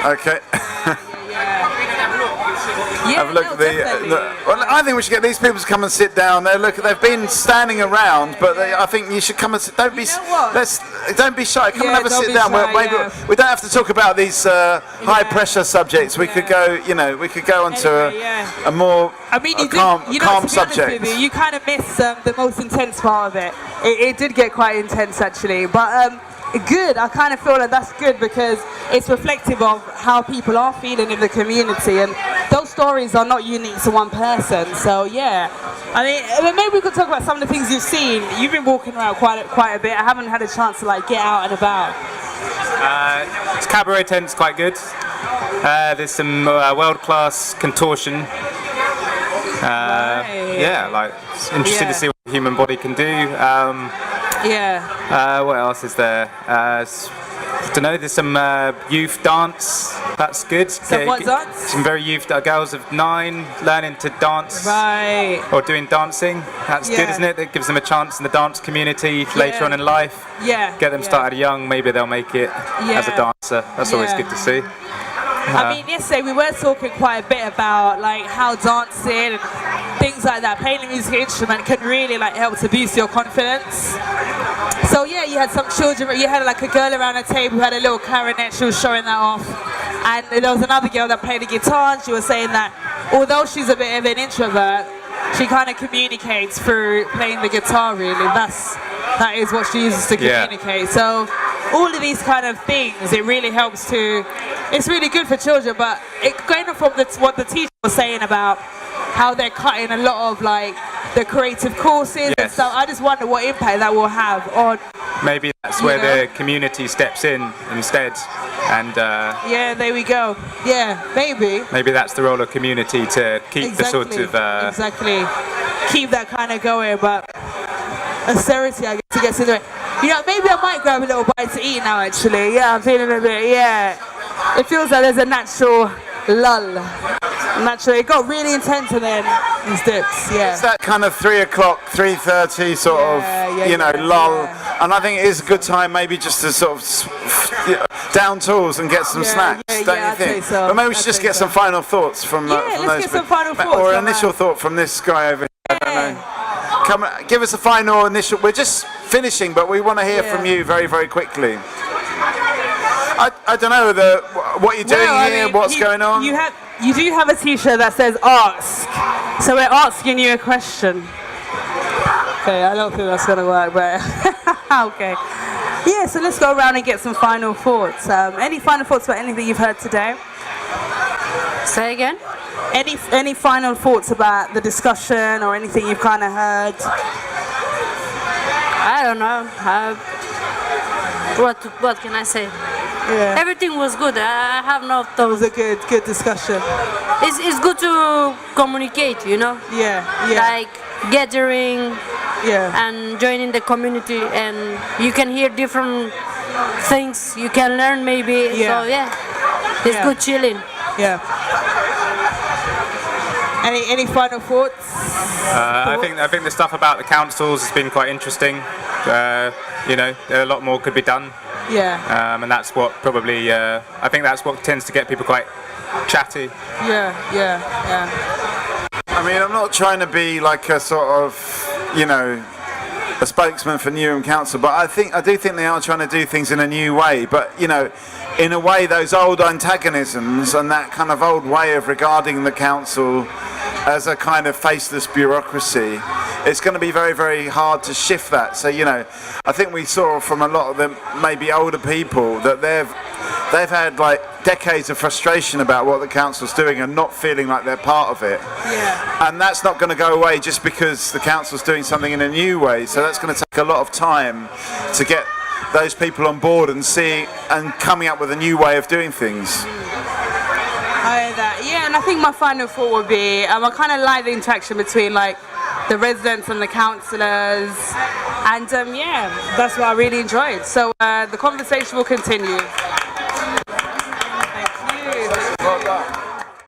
Okay. Have a look at well, I think we should get these people to come and sit down. They've been standing around, but I think you should come and sit. Don't be shy. Come and have a sit down. We don't have to talk about these high pressure subjects. We could go. We could go onto a more calm subject. You kind of missed the most intense part of it. It did get quite intense actually, but. Good. I kind of feel that that's good because it's reflective of how people are feeling in the community, and those stories are not unique to one person. So maybe we could talk about some of the things you've seen. You've been walking around quite a bit. I haven't had a chance to get out and about. This cabaret tent's quite good. There's some world-class contortion. It's interesting to see what the human body can do. What else is there? I don't know. There's some youth dance. That's good. What dance? Some very youth girls of 9 learning to dance. Or doing dancing. That's good, isn't it? That gives them a chance in the dance community later on in life. Get them started young. Maybe they'll make it as a dancer. That's always good to see. Yesterday we were talking quite a bit about how dancing and things like that, playing a musical instrument can really help to boost your confidence. So you had some children, you had a girl around a table who had a little clarinet, she was showing that off. And there was another girl that played the guitar, and she was saying that although she's a bit of an introvert, she kind of communicates through playing the guitar really. That is what she uses to communicate. So all of these kind of things, it really helps to, it's really good for children, but going from what the teacher was saying about how they're cutting a lot of the creative courses and stuff, I just wonder what impact that will have on maybe that's where the community steps in instead, and yeah, there we go. Yeah, maybe that's the role of community to keep the sort of exactly keep that kind of going. But austerity, I guess, to get to it. You know, maybe I might grab a little bite to eat now. Actually, yeah, I'm feeling a bit. Yeah, it feels like there's a natural lull. Naturally, it got really intense and then it dips. Yeah, it's that kind of 3 o'clock, 3:30 sort of, lull. And I think it is a good time, maybe just to sort of down tools and get some snacks. Don't you think? So. But maybe we should just get some final thoughts from let's those get some final thoughts. or an initial thought from this guy over here. I don't know. Come, give us a final initial. We're just finishing, but we want to hear from you very, very quickly. I don't know what you're doing here. What's going on? You do have a T-shirt that says "Ask," so we're asking you a question. Okay, I don't think that's gonna work, but okay. Yeah, so let's go around and get some final thoughts. Any final thoughts about anything you've heard today? Say again? Any final thoughts about the discussion or anything you've kind of heard? I don't know. What can I say? Yeah. Everything was good. I have no thoughts. It was a good discussion. It's good to communicate, you know? Yeah. Like gathering and joining the community, and you can hear different things. You can learn maybe. So it's good chilling. Yeah. Any final thoughts? I think the stuff about the councils has been quite interesting. A lot more could be done. Yeah. And that's what probably I think that's what tends to get people quite chatty. Yeah. I mean, I'm not trying to be like a sort of, a spokesman for Newham Council, but I do think they are trying to do things in a new way. But in a way, those old antagonisms and that kind of old way of regarding the council as a kind of faceless bureaucracy, it's going to be very, very hard to shift that. So I think we saw from a lot of them, maybe older people, that they've had like decades of frustration about what the council's doing and not feeling like they're part of it. Yeah. And that's not going to go away just because the council's doing something in a new way. So that's going to take a lot of time to get those people on board and coming up with a new way of doing things. I hear that. Yeah, and I think my final thought would be I kind of like the interaction between like the residents and the councillors, and that's what I really enjoyed. So the conversation will continue.